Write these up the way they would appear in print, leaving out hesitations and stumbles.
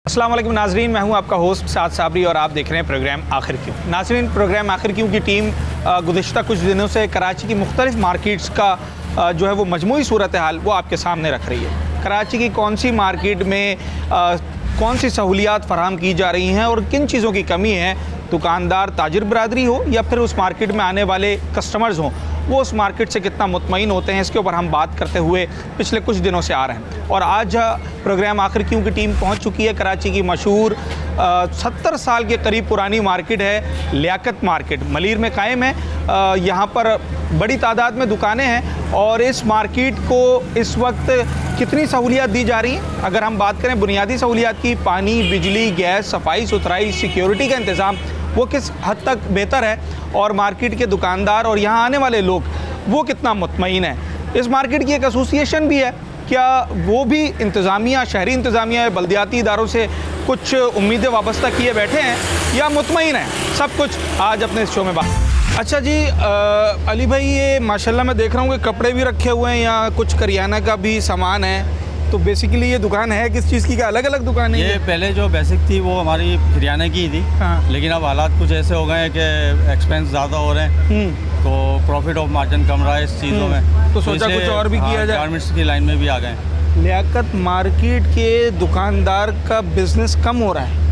अस्सलाम वालेकुम नाजरीन, मैं हूं आपका होस्ट साद साबरी और आप देख रहे हैं प्रोग्राम आखिर क्यों। नाजरीन, प्रोग्राम आखिर क्यों की टीम गुज़िश्ता कुछ दिनों से कराची की मुख्तलिफ मार्केट्स का जो है वो मजमूई सूरत हाल वो आपके सामने रख रही है। कराची की कौन सी मार्केट में कौन सी सहूलियात फराहम की जा रही हैं और किन चीज़ों की कमी है, दुकानदार ताजिर बरादरी हो या फिर उस मार्केट में आने वाले कस्टमर्स हों, वो उस मार्केट से कितना मुतमईन होते हैं, इसके ऊपर हम बात करते हुए पिछले कुछ दिनों से आ रहे हैं। और आज प्रोग्राम आखिर क्यों की टीम पहुंच चुकी है कराची की मशहूर 70 साल के करीब पुरानी मार्केट है लियाकत मार्केट, मलीर में कायम है। यहाँ पर बड़ी तादाद में दुकानें हैं और इस मार्केट को इस वक्त कितनी सहूलियात दी जा रही हैं। अगर हम बात करें बुनियादी सहूलियात की, पानी, बिजली, गैस, सफाई सुथराई, सिक्योरिटी का इंतज़ाम वो किस हद तक बेहतर है और मार्केट के दुकानदार और यहाँ आने वाले लोग वो कितना मुतमईन है। इस मार्केट की एक एसोसिएशन भी है, क्या वो भी इंतज़ामिया, शहरी इंतज़ामिया या बल्दियाती इदारों से कुछ उम्मीदें वाबस्ता किए बैठे हैं या मुतमईन हैं, सब कुछ आज अपने इस शो में बात। अच्छा जी, अली भाई, ये माशाल्लाह मैं देख रहा हूँ कि कपड़े भी रखे हुए हैं, यहाँ कुछ करियाना का भी सामान है, तो बेसिकली ये दुकान है किस चीज़ की? क्या अलग अलग दुकान है? ये पहले जो बेसिक थी वो हमारी किराने की थी। हाँ। लेकिन अब हालात कुछ ऐसे हो गए हैं कि एक्सपेंस ज़्यादा हो रहे हैं, तो प्रॉफिट ऑफ मार्जिन कम रहा है इस चीज़ों में, तो सोचा इसलिए कुछ और भी किया जाए। गारमेंट्स की लाइन में भी आ गए हैं। लियाकत मार्केट के दुकानदार का बिजनेस कम हो रहा है,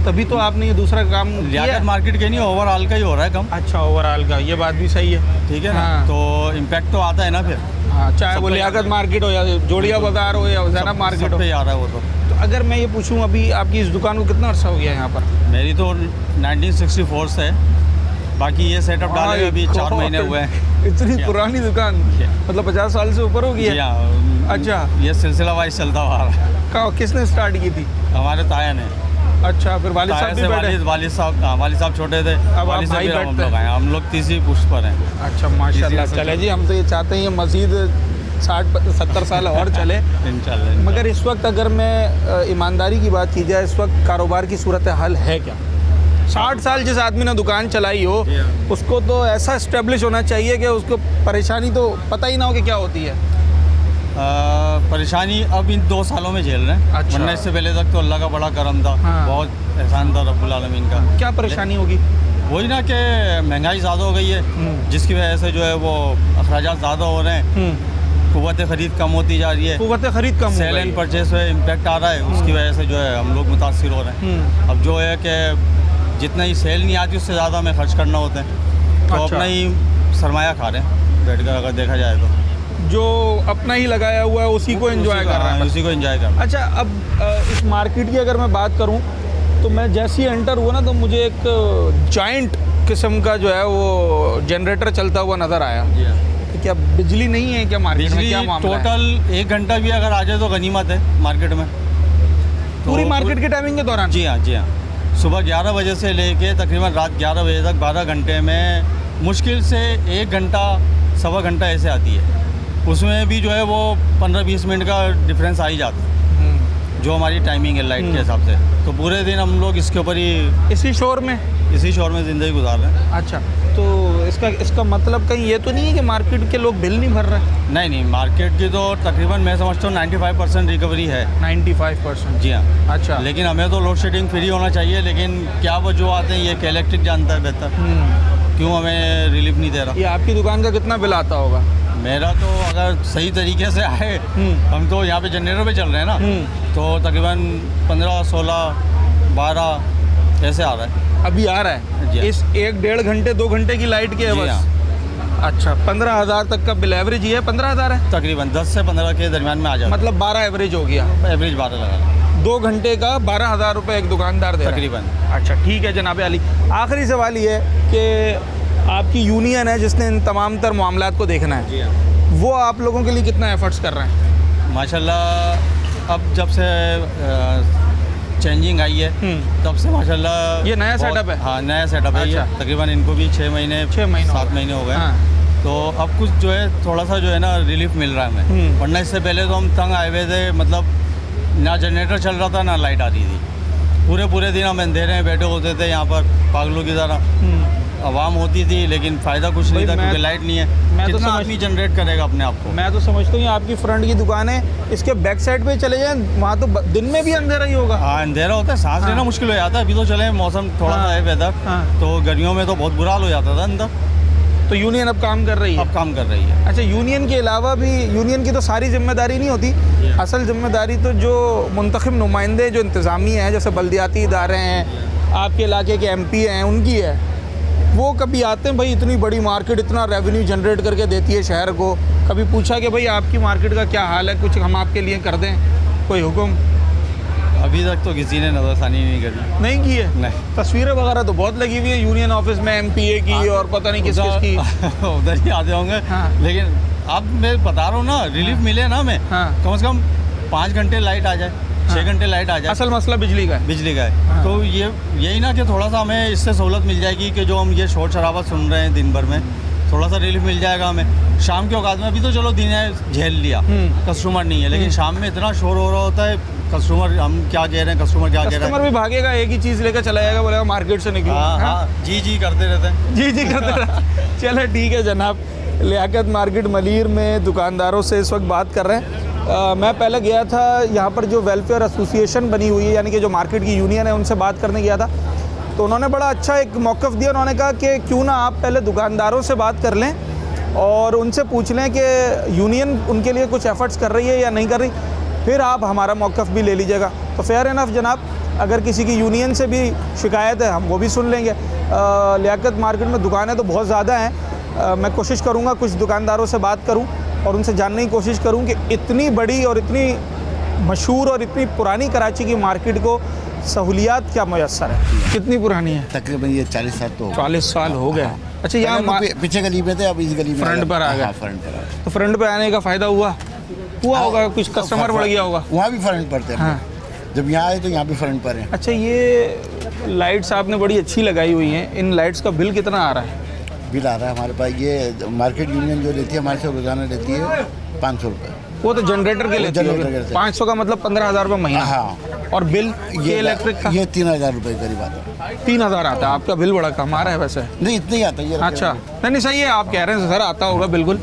तभी तो आपने ये दूसरा काम किया। लियाकत मार्केट के नहीं, ओवरऑल का ही हो रहा है कम। अच्छा, ओवरऑल का, ये बात भी सही है। ठीक है ना। हाँ। तो इम्पैक्ट तो आता है ना फिर। हाँ, चाहे वो सब पे लियाकत मार्केट हो या जोड़िया बाजार हो या जैनब मार्केट सब हो। पे आ रहा है वो तो अगर मैं ये पूछूं, अभी आपकी इस दुकान को कितना अर्सा हो गया यहाँ पर? मेरी तो 1964 से है, बाकी ये सेटअप डाले अभी 4 महीने हुए हैं। इतनी पुरानी दुकान, मतलब 50 साल से ऊपर हो गई जी है? हाँ। अच्छा। ये सिलसिला वाइज चलता हुआ आ रहा है। किसने स्टार्ट की थी? हमारे ताया ने। अच्छा, फिर वालिद साहब भी बैठे? वालिद साहब छोटे थे, अब आप वालिद साहब भाई भी हम बैठते लोग आए, हम लोग तीसरी पुष्ट पर हैं। अच्छा, माशाल्लाह। तीसरी चले जी, हम तो ये चाहते हैं ये मज़ीद 60-70 साल और चले। इंशाल्लाह। मगर इस वक्त अगर मैं ईमानदारी की बात की जाए, इस वक्त कारोबार की सूरत हाल है क्या? 60 साल जिस आदमी ने दुकान चलाई हो, उसको तो ऐसा इस्टेब्लिश होना चाहिए कि उसको परेशानी तो पता ही ना हो कि क्या होती है। परेशानी अब इन 2 सालों में झेल रहे हैं। अच्छा। वरना इससे पहले तक तो अल्लाह का बड़ा करम था। हाँ। बहुत एहसान था रब्बुल आलमीन का। क्या परेशानी होगी? वही ना कि महंगाई ज़्यादा हो गई है, जिसकी वजह से जो है वो अखराजात ज़्यादा हो रहे हैं, क़ुव्वत ख़रीद कम होती जा रही है, क़ुव्वत ख़रीद कम हो सेल गई एंड है। परचेस में इम्पैक्ट आ रहा है, उसकी वजह से जो है हम लोग मुतासिर हो रहे हैं। अब जो है कि जितना ही सेल नहीं आती उससे ज़्यादा हमें खर्च करना होता है, तो अच्छा। अपना ही सरमाया खा रहे हैं बैठ कर, अगर देखा जाए तो जो अपना ही लगाया हुआ है उसी को एंजॉय कर रहा है। उसी को एंजॉय कर रहा है। अच्छा, अब इस मार्केट की अगर मैं बात करूं तो मैं जैसे ही एंटर हुआ ना, तो मुझे एक जाइंट किस्म का जो है वो जनरेटर चलता हुआ नज़र आया। जी हाँ। तो क्या बिजली नहीं है क्या मार्केट में? बिजली क्या मामला है? टोटल 1 घंटा भी अगर आ जाए तो गनीमत है मार्केट में। पूरी मार्केट के टाइमिंग के दौरान? जी हाँ, जी हाँ। सुबह 11 बजे से लेके तकरीबन रात 11 बजे तक 12 घंटे में मुश्किल से 1 घंटा सवा घंटा ऐसे आती है। उसमें भी जो है वो 15-20 मिनट का डिफरेंस आ ही जाता है, जो हमारी टाइमिंग है लाइट के हिसाब से। तो पूरे दिन हम लोग इसके ऊपर ही इसी शोर में ज़िंदगी गुजार रहे हैं। अच्छा, तो इसका मतलब कहीं ये तो नहीं है कि मार्केट के लोग बिल नहीं भर रहे? नहीं, मार्केट की तो तकरीबन मैं समझता हूँ 95% रिकवरी है। 95%? जी हाँ। अच्छा। लेकिन हमें तो लोड शेडिंग फ्री होना चाहिए, लेकिन क्या वजह आते हैं ये इलेक्ट्रिक जानता है बेहतर, क्यों हमें रिलीफ नहीं दे रहा। ये आपकी दुकान का कितना बिल आता होगा? मेरा तो अगर सही तरीके से आए, हम तो यहाँ पे जनरेटर पे चल रहे हैं ना, तो तकरीबन 15, 16, 12 ऐसे आ रहा है। अभी आ रहा है? जी हाँ। इस 1-1.5 घंटे 2 घंटे की लाइट के है जी बस? हाँ। अच्छा, 15,000 तक का बिल एवरेज ही है? 15,000 है? तकरीबन 10 से 15 के दरमियान में आ जाता मतलब 12 एवरेज हो गया? है। एवरेज 12 लगा 2 घंटे का 12,000 रुपये एक दुकानदार दे रहा है? तकरीबन। अच्छा, ठीक है जनाब अली। आखिरी सवाल ये है कि आपकी यूनियन है जिसने इन तमाम तर मामलात को देखना है, जी हाँ। वो आप लोगों के लिए कितना एफर्ट्स कर रहे हैं? माशाल्लाह अब जब से चेंजिंग आई है तब से माशाल्लाह ये नया बहुत- सेटअप है? हाँ, नया सेटअप है। अच्छा। ये तकरीबन इनको भी 6 महीने 6 महीने 7 महीने हो गए। हाँ। तो अब कुछ जो है थोड़ा सा जो है ना रिलीफ मिल रहा है हमें, वरना इससे पहले तो हम तंग आए हुए थे। मतलब ना जनरेटर चल रहा था ना लाइट आ रही थी, पूरे दिन हम अंधेरे में बैठे होते थे यहाँ पर पागलों की तरह। आवाम होती थी, लेकिन फ़ायदा कुछ नहीं भाई था मैं- क्योंकि लाइट नहीं है। मैं तो कितना समझ- आदमी जनरेट करेगा अपने आप को। मैं तो समझता हूँ ये आपकी फ्रंट की दुकान है, इसके बैक साइड पे चले जाएं, वहाँ तो दिन में भी अंधेरा ही होगा। हाँ, अंधेरा होता है, सांस लेना हाँ। मुश्किल हो जाता है। अभी तो चले मौसम थोड़ा हाँ। सा है वेदर, हाँ। तो गर्मियों में तो बहुत बुरा हाल हो जाता था अंदर। तो यूनियन अब काम कर रही है। अब काम कर रही है। अच्छा, यूनियन के अलावा भी, यूनियन की तो सारी जिम्मेदारी नहीं होती, असल जिम्मेदारी तो जो मुंतखब नुमाइंदे जो इंतज़ामिया हैं, जैसे बल्दियाती इदारे हैं, आपके इलाके के MP हैं, उनकी है। वो कभी आते हैं, भाई इतनी बड़ी मार्केट इतना रेवेन्यू जनरेट करके देती है शहर को, कभी पूछा कि भाई आपकी मार्केट का क्या हाल है, कुछ हम आपके लिए कर दें, कोई हुक्म अभी तक तो किसी ने नज़रसानी नहीं करी। नहीं की है? नहीं। तस्वीरें वगैरह तो बहुत लगी हुई है यूनियन ऑफिस में, MPA की और पता नहीं किस किस की। उधर ही आते होंगे। हाँ। लेकिन अब मैं बता रहा हूँ ना, रिलीफ मिले ना हमें, हाँ। कम से कम 5 घंटे लाइट आ जाए, 6 घंटे लाइट आ जाए। असल मसला बिजली का है। बिजली का है। हाँ। तो यही ना कि थोड़ा सा हमें इससे सहूलत मिल जाएगी कि जो हम ये शोर शराबा सुन रहे हैं दिन भर में, थोड़ा सा रिलीफ मिल जाएगा हमें। शाम के औकात में अभी तो चलो दिन है, झेल लिया, कस्टमर नहीं है, लेकिन शाम में इतना शोर हो रहा होता है, कस्टमर हम क्या कह रहे हैं, कस्टमर क्या कह रहे कस्टमर हैं। भी भागेगा, एक ही चीज़ लेकर चला जाएगा, बोलेगा मार्केट से निकलो। हाँ हाँ? हाँ, जी करते रहते हैं। जी करते रहे। चलो ठीक है जनाब, लियाकत मार्केट मलीर में दुकानदारों से इस वक्त बात कर रहे हैं। मैं पहले गया था यहाँ पर जो वेलफेयर एसोसिएशन बनी हुई है, यानी कि जो मार्केट की यूनियन है, उनसे बात करने गया था। तो उन्होंने बड़ा अच्छा एक मौक़िफ़ दिया। उन्होंने कहा कि क्यों ना आप पहले दुकानदारों से बात कर लें और उनसे पूछ लें कि यूनियन उनके लिए कुछ एफ़र्ट्स कर रही है या नहीं कर रही, फिर आप हमारा मौक़िफ़ भी ले लीजिएगा। तो फेयर इनफ जनाब, अगर किसी की यूनियन से भी शिकायत है हम वो भी सुन लेंगे। लियाकत मार्केट में दुकानें तो बहुत ज़्यादा हैं। मैं कोशिश करूँगा कुछ दुकानदारों से बात करूँ और उनसे जानने की कोशिश करूँ कि इतनी बड़ी और इतनी मशहूर और इतनी पुरानी कराची की मार्केट को सहूलियात क्या मुयस्सर है। कितनी पुरानी है? तकरीबन ये 40 साल तो 40 साल हो गए। अच्छा, यहाँ पीछे गली में थे, अब इस गली में फ्रंट पर आ गए। हाँ, फ्रंट पर आ गए। तो फ्रंट पे आने का फ़ायदा हुआ होगा, कुछ कस्टमर बढ़ गया होगा। वहाँ भी फ्रंट पर थे। हाँ। जब यहाँ आए तो यहाँ भी फ्रंट पर है। अच्छा, ये लाइट्स आपने बड़ी अच्छी लगाई हुई हैं, इन लाइट्स का बिल कितना आ रहा है? बिल आ रहा है हमारे पास। ये मार्केट यूनियन जो लेती है हमारे से रोजाना लेती है 500 रुपये। वो तो जनरेटर के लेती जनरेटर के है। लेते हैं। 500 का मतलब 15,000 रुपये महीना। हाँ। और बिल ये इलेक्ट्रिक का ये 3000 रुपये करीब आता है। 3000 आता है। आपका बिल बड़ा कम आ रहा है वैसे। नहीं, इतना ही आता है ये। अच्छा, नहीं सही है, आप कह रहे हैं सर आता होगा बिल्कुल।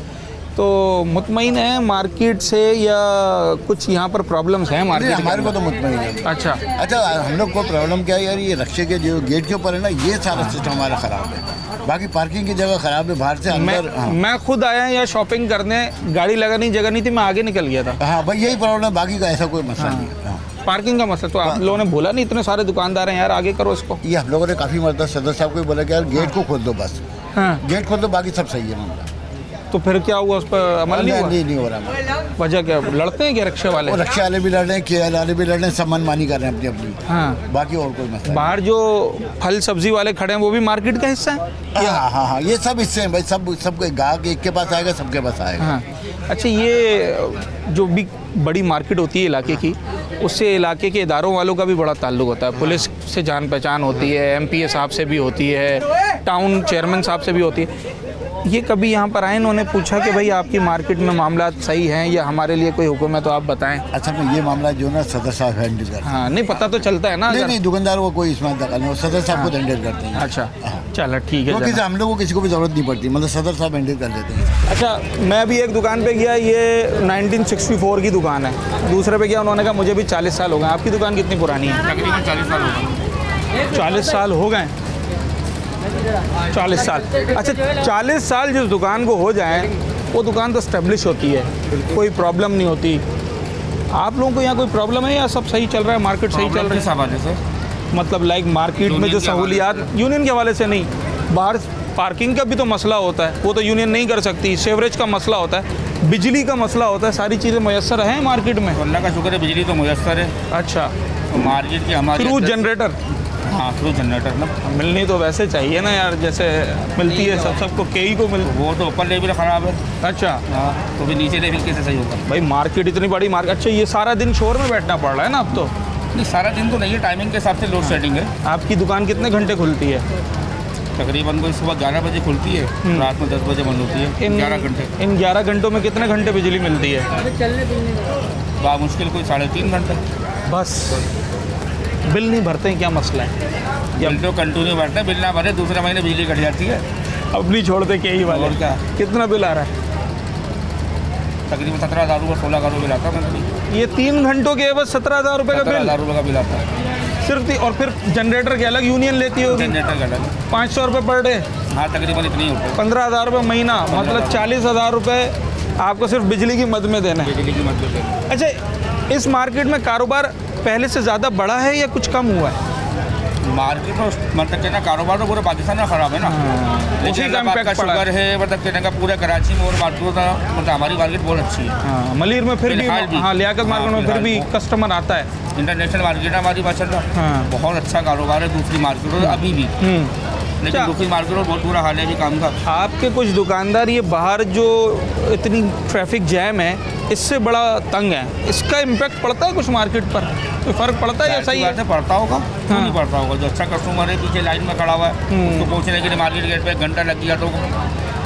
तो मुतमईन है मार्केट से या कुछ यहाँ पर प्रॉब्लम्स हैं नहीं, मार्केट हमारे को के? तो मुतमईन है। अच्छा अच्छा, हम लोग को प्रॉब्लम क्या है यार, ये रक्शे के जो गेट के ऊपर है ना, ये सारा सिस्टम हमारा ख़राब है। बाकी पार्किंग की जगह ख़राब है, बाहर से अंदर। हाँ। मैं खुद आया या शॉपिंग करने, गाड़ी लगाने की जगह नहीं थी, मैं आगे निकल गया था। हाँ भाई, यही प्रॉब्लम, बाकी का ऐसा कोई मसला नहीं है। हाँ। पार्किंग का मसला तो आप लोगों ने बोला नहीं, इतने सारे दुकानदार हैं यार, आगे करो इसको। ये हम लोगों ने काफ़ी मरतबा सदर साहब को भी बोला कि यार गेट को खोल दो बस। हाँ, गेट खोल दो, बाकी सब सही है मामला। तो फिर क्या हुआ, उस पर अमल नहीं हुआ? नहीं हो रहा। वजह क्या, लड़ते हैं क्या रिक्शे वाले? और रक्षा वाले भी लड़ रहे हैं, केएल वाले भी लड़ रहे हैं, सब मनमानी कर रहे हैं अपनी अपनी। हाँ। बाकी और कोई मसला बाहर जो फल सब्जी वाले खड़े हैं वो भी मार्केट का हिस्सा है? नहीं। हाँ, ये सब हिस्से हैं भाई, सब गाहक एक के पास आएगा, सबके पास आएगा। हाँ। अच्छा, ये जो भी बड़ी मार्केट होती है इलाके की, उससे इलाके के इदारों वालों का भी बड़ा ताल्लुक होता है। पुलिस से जान पहचान होती है, MPA साहब से भी होती है, टाउन चेयरमैन साहब से भी होती है। ये कभी यहाँ पर आए, इन्होंने पूछा कि भाई आपकी मार्केट में मामला सही हैं या हमारे लिए कोई हुक्म है तो आप बताएं? अच्छा, मैं ये मामला जो ना सदर साहब हैंडल करते हैं। हाँ, नहीं पता तो चलता है ना। नहीं अगर- नहीं, दुकानदारों को कोई इसमें दखल नहीं, सदर साहब खुद हैंडल करते हैं। अच्छा, हाँ। चलो ठीक है क्योंकि जनाब। हम लोग को किसी को भी ज़रूरत नहीं पड़ती, मतलब सदर साहब हैंडल कर देते हैं। अच्छा, मैं भी एक दुकान पे गया, ये 1964 की दुकान है। दूसरे पे गया, उन्होंने कहा मुझे भी 40 साल हो गए। आपकी दुकान कितनी पुरानी है? तकरीबन 40 साल हो गए। 40 साल हो गए। 40 साल। अच्छा, 40 साल जिस दुकान को हो जाए वो दुकान तो स्टेब्लिश होती है, कोई प्रॉब्लम नहीं होती। आप लोगों को यहाँ कोई प्रॉब्लम है या सब सही चल रहा है, मार्केट सही चल रही किस हवाले से? है? मतलब लाइक मार्केट में यूनियन जो के हवाले सहूलियात यूनियन के हवाले से नहीं, बाहर पार्किंग का भी तो मसला होता है, वो तो यूनियन नहीं कर सकती। सेवरेज का मसला होता है, बिजली का मसला होता है, सारी चीज़ें मुयस्सर हैं मार्केट में? तो अल्लाह का शुक्र है बिजली तो मुयस्सर है। अच्छा, तो मार्केट की हमारी थ्रू जनरेटर? हाँ, थ्रू जनरेटर ना। मिलनी तो वैसे चाहिए ना यार, जैसे मिलती है सबको, केई को मिल। वो तो ऊपर लेवल ख़राब है। अच्छा हाँ, तो फिर नीचे लेवल कैसे सही होगा? भाई, मार्केट इतनी बड़ी मार्केट। अच्छा, ये सारा दिन शोर में बैठना पड़ रहा है ना अब तो? नहीं, सारा दिन तो नहीं है, टाइमिंग के हिसाब से लोड शेडिंग है। आपकी दुकान कितने घंटे खुलती है? तकरीबन कोई सुबह 11 बजे खुलती है, रात में 10 बजे बंद होती है। 11 घंटे। इन 11 घंटों में कितने घंटे बिजली मिलती है? बामुश्किल कोई 3.5 घंटे। बस बिल नहीं भरते हैं, क्या मसला है? या बिल तो कंटिन्यू भरते हैं, बिल ना भरे दूसरे महीने बिजली कट जाती है। अब नहीं छोड़ते क्या ही वाले? और क्या? कितना बिल आ रहा है? तकरीबन 17,000 रुपये 16,000 रुपये बिल आता है मंथली। ये 3 घंटों के बस 17,000 रुपये का बिल? 17,000 रुपये का बिल आता है सिर्फ और फिर जनरेटर के अलग यूनियन लेती होगी? जनरेटर का अलग। 500 रुपये पर डे? हाँ तकरीबन इतनी ही होता है। 15,000 रुपये महीना, मतलब 40,000 रुपये आपको सिर्फ बिजली की मद में देना है। बिजली की मतलब है। अच्छा, इस मार्केट में कारोबार पहले से ज़्यादा बढ़ा है या कुछ कम हुआ है? मार्केट तो मतलब कहना कारोबार तो पूरे पाकिस्तान में ख़राब है ना। उसी लेकिन का अगर आपका impact पड़ा शुगर है मतलब कहने का पूरे कराची में और मार्केट का मतलब हमारी मार्केट बहुत अच्छी है। हाँ, मलिर में फिर भी, फिलहाल भी। हाँ, लियाकत मार्केट में फिर फिलहाल भी तो। कस्टमर आता है। इंटरनेशनल मार्केट है हमारी माशाल्लाह। हाँ। बहुत अच्छा कारोबार है दूसरी मार्केटों से अभी भी, लेकिन अच्छा। दूसरी मार्केटों में बहुत बुरा हाल है अभी काम का। आपके कुछ दुकानदार ये बाहर जो इतनी ट्रैफिक जैम है इससे बड़ा तंग है, इसका इम्पैक्ट पड़ता है कुछ मार्केट पर? कोई फ़र्क पड़ता है या सही है? बात है, पड़ता होगा क्यों नहीं पड़ता होगा। जो अच्छा कस्टमर है पीछे लाइन में खड़ा हुआ है उसको पहुँचने के लिए मार्केट गेट पे 1 घंटा लग गया तो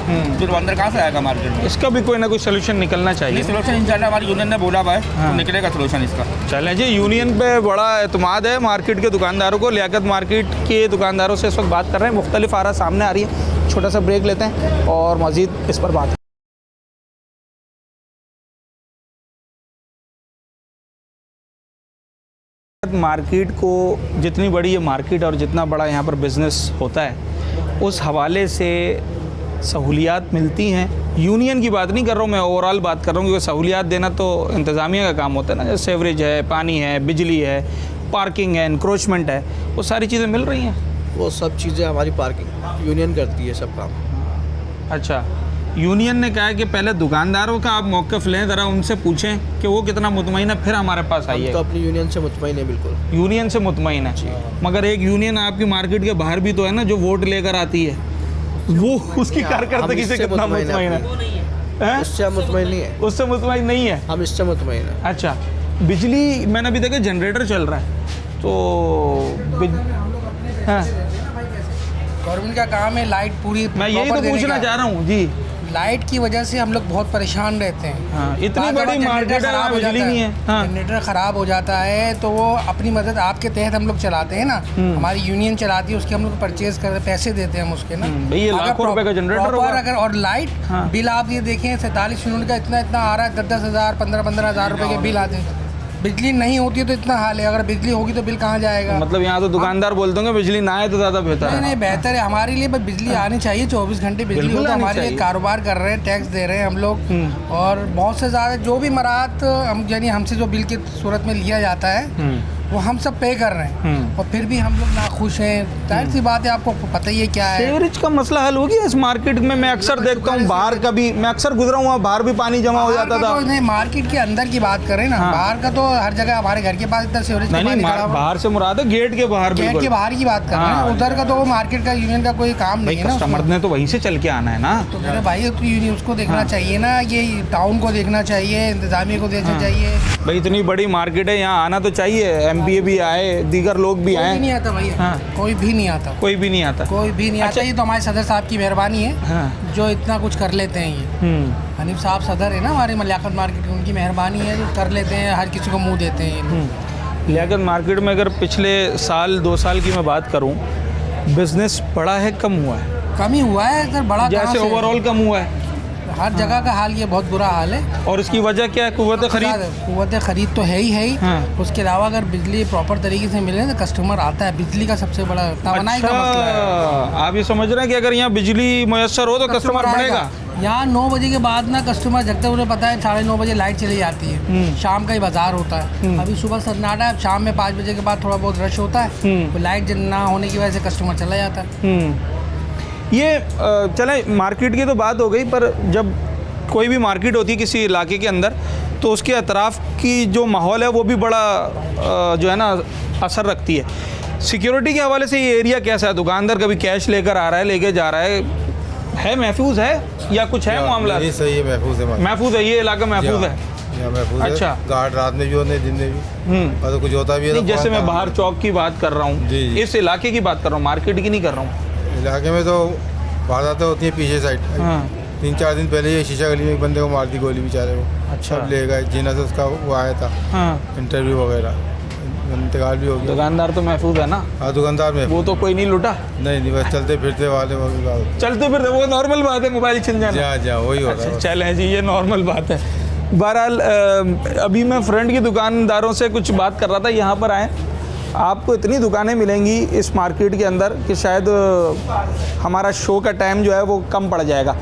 फिर वो अंदर कहाँ से आएगा मार्केट में? इसका भी कोई ना कोई सोल्यूशन निकलना नहीं चाहिए। सोल्यूशन इंशाल्लाह हमारी यूनियन ने बोला हुआ है तो निकलेगा सोल्यूशन इसका। चलें जी, यूनियन पे बड़ा एतमाद है मार्केट के दुकानदारों को। लियाकत मार्केट के दुकानदारों से इस वक्त बात कर रहे हैं, मुख्तलिफ आरा सामने आ रही है। छोटा सा ब्रेक लेते हैं और मज़ीद इस पर बात। मार्केट को जितनी बड़ी ये मार्केट और जितना बड़ा यहाँ पर बिज़नेस होता है उस हवाले से सहूलियात मिलती हैं। यूनियन की बात नहीं कर रहा हूँ मैं, ओवरऑल बात कर रहा हूँ, क्योंकि सहूलियात देना तो इंतज़ामिया का काम होता है ना। जैसे सेवरेज है, पानी है, बिजली है, पार्किंग है, इंक्रोचमेंट है, वो सारी चीज़ें मिल रही हैं। वो सब चीज़ें हमारी पार्किंग यूनियन करती है सब काम। अच्छा, यूनियन ने कहा है कि पहले दुकानदारों का आप मौक़िफ़ लें, ज़रा उनसे पूछें कि वो कितना मुतमईन है, फिर हमारे पास हम आइए। तो अपनी यूनियन से मुतमईन है बिल्कुल। यूनियन से मुतमईन है, मगर एक यूनियन आपकी मार्केट के बाहर भी तो है ना जो वोट लेकर आती है, वो उसकी कारकर्दगी से कितना मुतमईन है? उससे हम मुतमईन नहीं है। उससे मुतमईन नहीं है? हम इससे मुतमईन है। अच्छा, बिजली मैंने अभी देखा जनरेटर चल रहा है तो हाँ, गवर्नमेंट का काम है लाइट पूरी मैं यही proper तो देने पूछना का। चाह रहा हूँ जी। लाइट की वजह से हम लोग बहुत परेशान रहते हैं। हाँ, इतनी बार-बार बड़ी जनरेटर मार्केट है, खराब वहाँ हो बिजली जाता नहीं है। हाँ। जनरेटर ख़राब हो जाता है तो वो अपनी मदद आपके तहत हम लोग चलाते हैं ना। हमारी यूनियन चलाती है, उसके हम लोग परचेज करते, पैसे देते हैं हम उसके ना। भाई ये अगर लाखों रुपए का जनरेटर proper होगा। अगर और लाइट हाँ। बिल आप ये देखें 47 यूनिट का इतना आ रहा है, 10-10 हज़ार 15-15 हज़ार रुपये के बिल आते हैं। बिजली नहीं होती है तो इतना हाल है, अगर बिजली होगी तो बिल कहाँ जाएगा? मतलब यहाँ तो दुकानदार बोलते होंगे बिजली ना आए तो ज़्यादा बेहतर नहीं है। नहीं, बेहतर है हमारे लिए, बस बिजली आनी चाहिए। 24 घंटे बिजली बिल्कुल हो तो आनी हमारे लिए चाहिए। कारोबार कर रहे हैं, टैक्स दे रहे हैं हम लोग, और बहुत से ज़्यादा जो भी मराहत हम यानी हमसे जो बिल की सूरत में लिया जाता है वो हम सब पे कर रहे हैं, और फिर भी हम लोग नाखुश हैं। जाहिर सी बात है, आपको पता ही है क्या है। सेवरेज का मसला हल हो गया इस मार्केट में? मैं अक्सर देखता हूँ बाहर का भी, मैं अक्सर गुजरा हूँ, बाहर भी पानी जमा हो जाता था। तो नहीं, मार्केट के अंदर की बात करें ना, हाँ। बाहर का तो हर जगह हमारे घर के पास इतना सीवरेज का नहीं पानी नहीं, खड़ा हुआ। बाहर से मुराद है गेट के बाहर। गेट बिल्कुल के बाहर की बात कर रहे हाँ। हैं, उधर का तो वो मार्केट का यूनियन का कोई काम भाई नहीं है ना कस्टमर उसमें। ने तो वहीं से चल के आना है ना। तो मेरे भाई तो यूनियन उसको देखना हाँ। चाहिए ना, ये टाउन को देखना चाहिए, इंतजामिया को देखना चाहिए। भाई इतनी बड़ी मार्केट है, यहाँ आना तो चाहिए। एमपीए भी आए, दीगर लोग भी कोई आए। भी नहीं आता भैया, हाँ। कोई भी नहीं आता, कोई भी नहीं आता। कोई भी नहीं अच्छा। आता। ये तो हमारे सदर साहब की मेहरबानी है हाँ। जो इतना कुछ कर लेते हैं। ये हनीफ साहब सदर है ना हमारे लियाकत मार्केट की, उनकी मेहरबानी है जो कर लेते हैं, हर किसी को मुंह देते हैं ये लोग। लियाकत मार्केट में अगर पिछले साल 2 साल की मैं बात करूं, बिजनेस बढ़ा है कम हुआ है? कम ही हुआ है सर, बड़ा कहाँ जैसे से? ओवरऑल कम हुआ है, हर जगह का हाल ये बहुत बुरा हाल है। और इसकी वजह क्या है? कुव्वत खरीद। कुव्वत खरीद तो है ही। हाँ। उसके अलावा अगर बिजली प्रॉपर तरीके से मिले तो कस्टमर आता है। बिजली का सबसे बड़ा तवानाई का मसला है। आप ये समझ रहे हैं कि अगर यहाँ बिजली मुयस्सर हो तो कस्टमर बढ़ेगा? यहाँ 9 बजे के बाद ना कस्टमर जगते, उन्हें पता है 9:30 बजे लाइट चली जाती है, शाम का ही बाजार होता है। अभी सुबह सन्नाटा है, शाम में 5 बजे के बाद थोड़ा बहुत रश होता है, तो लाइट ना होने की वजह से कस्टमर चला जाता है। ये चले मार्केट की तो बात हो गई, पर जब कोई भी मार्केट होती है किसी इलाके के अंदर तो उसके अतराफ़ की जो माहौल है वो भी बड़ा जो है ना असर रखती है। सिक्योरिटी के हवाले से ये एरिया कैसा है? दुकानदार कभी कैश लेकर आ रहा है, लेके जा रहा है महफूज है या कुछ है मामला? ये सही है, महफूज है। महफूज है, ये इलाका महफूज है। यहाँ महफूज अच्छा। है। गार्ड रात में भी होते हैं, दिन में भी, और तो कुछ होता भी है नहीं, तो जैसे मैं काम- बाहर चौक की बात कर रहा हूँ, जी, जी। इस इलाके की बात कर रहा हूँ, मार्केट की नहीं कर रहा हूँ। इलाके में तो वारदातें होती हैं पीछे साइड। हाँ। 3-4 दिन पहले ये शीशा गली में एक बंदे को मार दी गोली बेचारे को। अच्छा। सब ले गए, जीना से उसका वो आया था हाँ। इंटरव्यू वगैरह। इंतकाल भी हो गया। दुकानदार तो महफूज है ना, हाँ दुकानदार में वो तो कोई नहीं लूटा। नहीं बस चलते फिरते वाले चलते फिरते वो नॉर्मल बात है, मोबाइल छिन जाना। जा वही हो रहा है। चलें जी, ये नॉर्मल बात है। बहरहाल अभी मैं फ्रेंड की दुकानदारों से कुछ बात कर रहा था। यहाँ पर आए, आपको इतनी दुकानें मिलेंगी इस मार्केट के अंदर कि शायद हमारा शो का टाइम जो है वो कम पड़ जाएगा।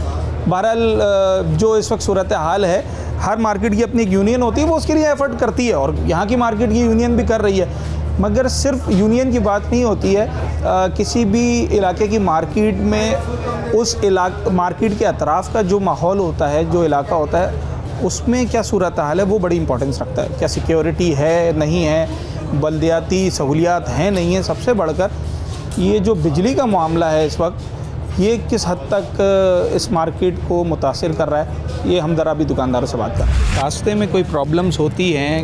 बहरहाल जो इस वक्त सूरत हाल है, हर मार्केट की अपनी एक यूनियन होती है, वो उसके लिए एफर्ट करती है और यहाँ की मार्केट की यूनियन भी कर रही है। मगर सिर्फ यूनियन की बात नहीं होती है, किसी भी इलाके की मार्केट में उस मार्केट के अतराफ़ का जो माहौल होता है, जो इलाका होता है, उसमें क्या सूरत हाल है वो बड़ी इंपॉर्टेंस रखता है। क्या सिक्योरिटी है, नहीं है, बल्दियाती सहूलियात हैं, नहीं है, सबसे बढ़कर ये जो बिजली का मामला है इस वक्त, ये किस हद तक इस मार्केट को मुतासिर कर रहा है, ये हम ज़रा भी दुकानदारों से बात करें। रास्ते में कोई प्रॉब्लम्स होती हैं,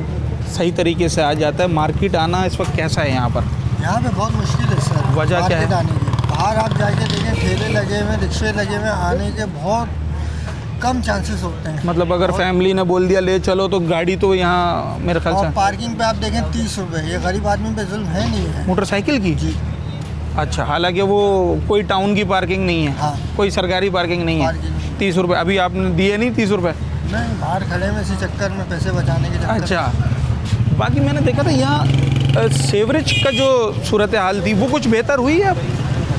सही तरीके से आ जाता है, मार्केट आना इस वक्त कैसा है यहाँ पर? यहाँ पे बहुत मुश्किल है सर। वजह क्या है? आने की बाहर आप जाके देखें, ठेले लगे हुए, रिक्शे लगे हुए, आने के बहुत कम चांसेस होते हैं। मतलब अगर फैमिली ने बोल दिया ले चलो तो गाड़ी तो यहाँ मेरे ख्याल और से पार्किंग पे आप देखें 30 रुपये, ये गरीब आदमी पे जुल्म है नहीं है। मोटरसाइकिल की? जी। अच्छा, हालांकि वो कोई टाउन की पार्किंग नहीं है। हाँ। कोई सरकारी पार्किंग नहीं है। पार्किंग 30 रुपये अभी आपने दिए नहीं? 30 रुपये? नहीं, बाहर खड़े में इसी चक्कर में पैसे बचाने के चक्कर। अच्छा, बाकी मैंने देखा था यहाँ सेवरेज का जो सूरत हाल थी वो कुछ बेहतर हुई है अब?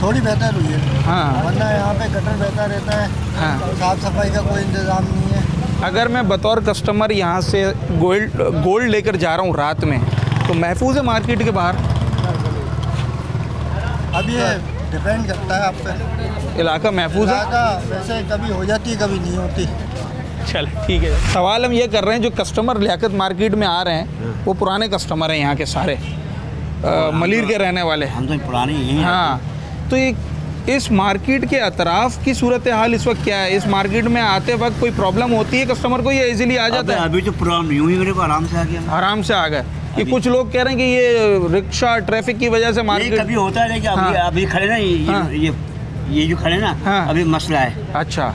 थोड़ी बेहतर हुई है। हाँ। वरना यहाँ पे गटर बहता रहता है। हाँ। साफ सफाई का कोई इंतज़ाम नहीं है। अगर मैं बतौर कस्टमर यहाँ से गोल्ड लेकर जा रहा हूँ रात में, तो महफूज है मार्केट के बाहर? अब ये डिपेंड करता है आप पे। इलाका महफूज है? इलाका वैसे कभी हो जाती है, कभी नहीं होती। चल ठीक है। सवाल हम ये कर रहे हैं, जो कस्टमर लियाकत मार्केट में आ रहे हैं वो पुराने कस्टमर हैं यहाँ के सारे, मलिर के रहने वाले। हम तो पुराने ही हैं। हाँ, तो इस मार्केट के अतराफ़ की सूरत हाल इस वक्त क्या है? इस मार्केट में आते वक्त कोई प्रॉब्लम होती है कस्टमर को, या इजीली आ जाता है? अभी तो प्रॉब्लम यूँ ही मेरे को आराम से आ गया। आराम से आ गए। ये कुछ लोग कह रहे हैं कि ये रिक्शा ट्रैफिक की वजह से मार्केट कभी होता है लेकिन हाँ। अभी खड़े ना हाँ। ये जो खड़े ना हाँ। अभी मसला है। अच्छा,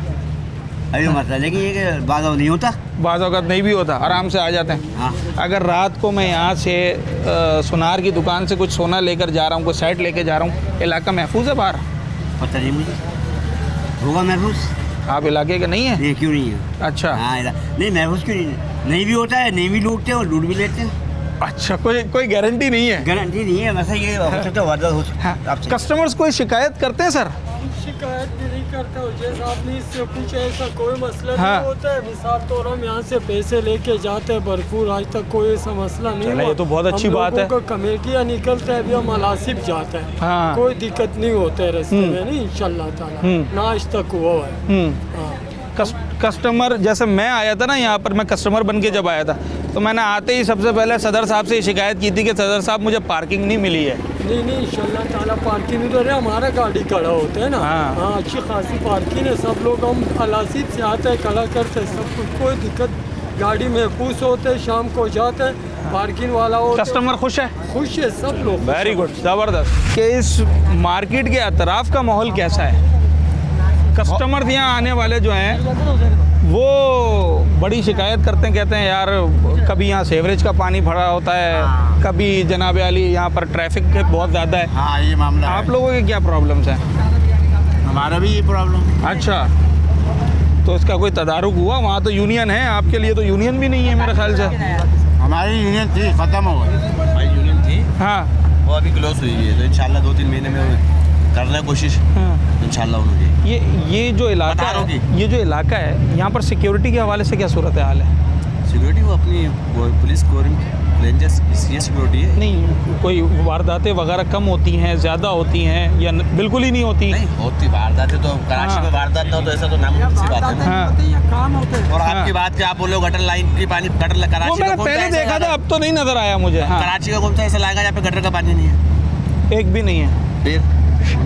अभी मसला है, लेकिन ये बात नहीं होता, बाज़ औक़ात नहीं भी होता, आराम से आ जाते हैं। हाँ। अगर रात को मैं यहाँ से सुनार की दुकान से कुछ सोना लेकर जा रहा हूँ, कोई सेट लेकर जा रहा हूँ, इलाका महफूज है बाहर? पता नहीं मुझे, होगा महफूज। आप इलाके के नहीं है? नहीं, क्यों नहीं है? अच्छा। हाँ, नहीं महफूज क्यों नहीं भी होता है, नहीं भी लूटते हैं और लूट भी लेते हैं। अच्छा, कोई गारंटी नहीं है? गारंटी नहीं है, वैसे ये हो सकता है वारदात हो सकता है आपसे। कस्टमर्स कोई शिकायत करते हैं सर? शिकायत भी नहीं करता हूँ, जैसा आपने इससे पूछा ऐसा कोई मसला हाँ। नहीं होता है। मिसाल तौर हम यहाँ से पैसे लेके जाते हैं भरपूर, आज तक कोई ऐसा मसला नहीं चलो, हुआ। ये तो बहुत अच्छी बात है। कमेटियाँ निकलते हैं, अभी हम अलासिब जाते हैं। हाँ। कोई दिक्कत नहीं होता है रास्ते में, नहीं इंशाल्लाह ताला ना आज तक हुआ है। हाँ। कस्टमर जैसे मैं आया था ना यहाँ पर, मैं कस्टमर बन के जब आया था तो मैंने आते ही सबसे पहले सदर साहब से शिकायत की थी कि सदर साहब मुझे पार्किंग नहीं मिली है। नहीं इंशाल्लाह ताला पार्किंग उधर है, हमारा गाड़ी खड़ा होता है ना। हाँ। हाँ, अच्छी खासी पार्किंग है। सब लोग हम अलासिब से आते हैं, खड़ा करते हैं, सब कुछ कोई दिक्कत, गाड़ी महफूज होते हैं, शाम को जाते हैं, पार्किंग वाला हो। कस्टमर खुश है? खुश है सब लोग। वेरी गुड, ज़बरदस्त। कि इस मार्केट के अतराफ़ का माहौल कैसा है? कस्टमर यहाँ आने वाले जो हैं वो बड़ी शिकायत करते हैं, कहते हैं यार कभी यहाँ सेवरेज का पानी भरा होता है, कभी जनाब आली यहाँ पर ट्रैफिक बहुत ज़्यादा है। हाँ, ये मामला आप लोगों के क्या प्रॉब्लम्स हैं? हमारा भी ये प्रॉब्लम। अच्छा, तो इसका कोई तदारुक हुआ? वहाँ तो यूनियन है, आपके लिए तो यूनियन भी नहीं है मेरे ख्याल से। हमारी यूनियन थी, ख़त्म हो गई। हमारी यूनियन थी, हाँ, वो अभी क्लोज हुई है, तो इंशाल्लाह 2-3 महीने में कर रहे हैं कोशिश, इंशाल्लाह होगी। ये जो इलाका है, ये जो इलाका है, यहाँ पर सिक्योरिटी के हवाले से क्या सूरत हाल है? सिक्योरिटी वो अपनी पुलिस रेंजर्स ये सिक्योरिटी है। नहीं, कोई वारदातें वगैरह कम होती हैं, ज़्यादा होती हैं, या बिल्कुल ही नहीं होती? नहीं होती वारदातें, तो कराची में वारदात ना हो तो ऐसा तो नामुमकिन सी बात है ना। हाँ। और आपकी बात कि आप बोलो गटर लाइन की पानी, गटर वो कराची मैंने का पहले देखा था, अब तो नहीं नज़र आया मुझे। हाँ। कराची का कौन सा ऐसा लाएगा जहाँ पे गटर का पानी नहीं है? एक भी नहीं है। फिर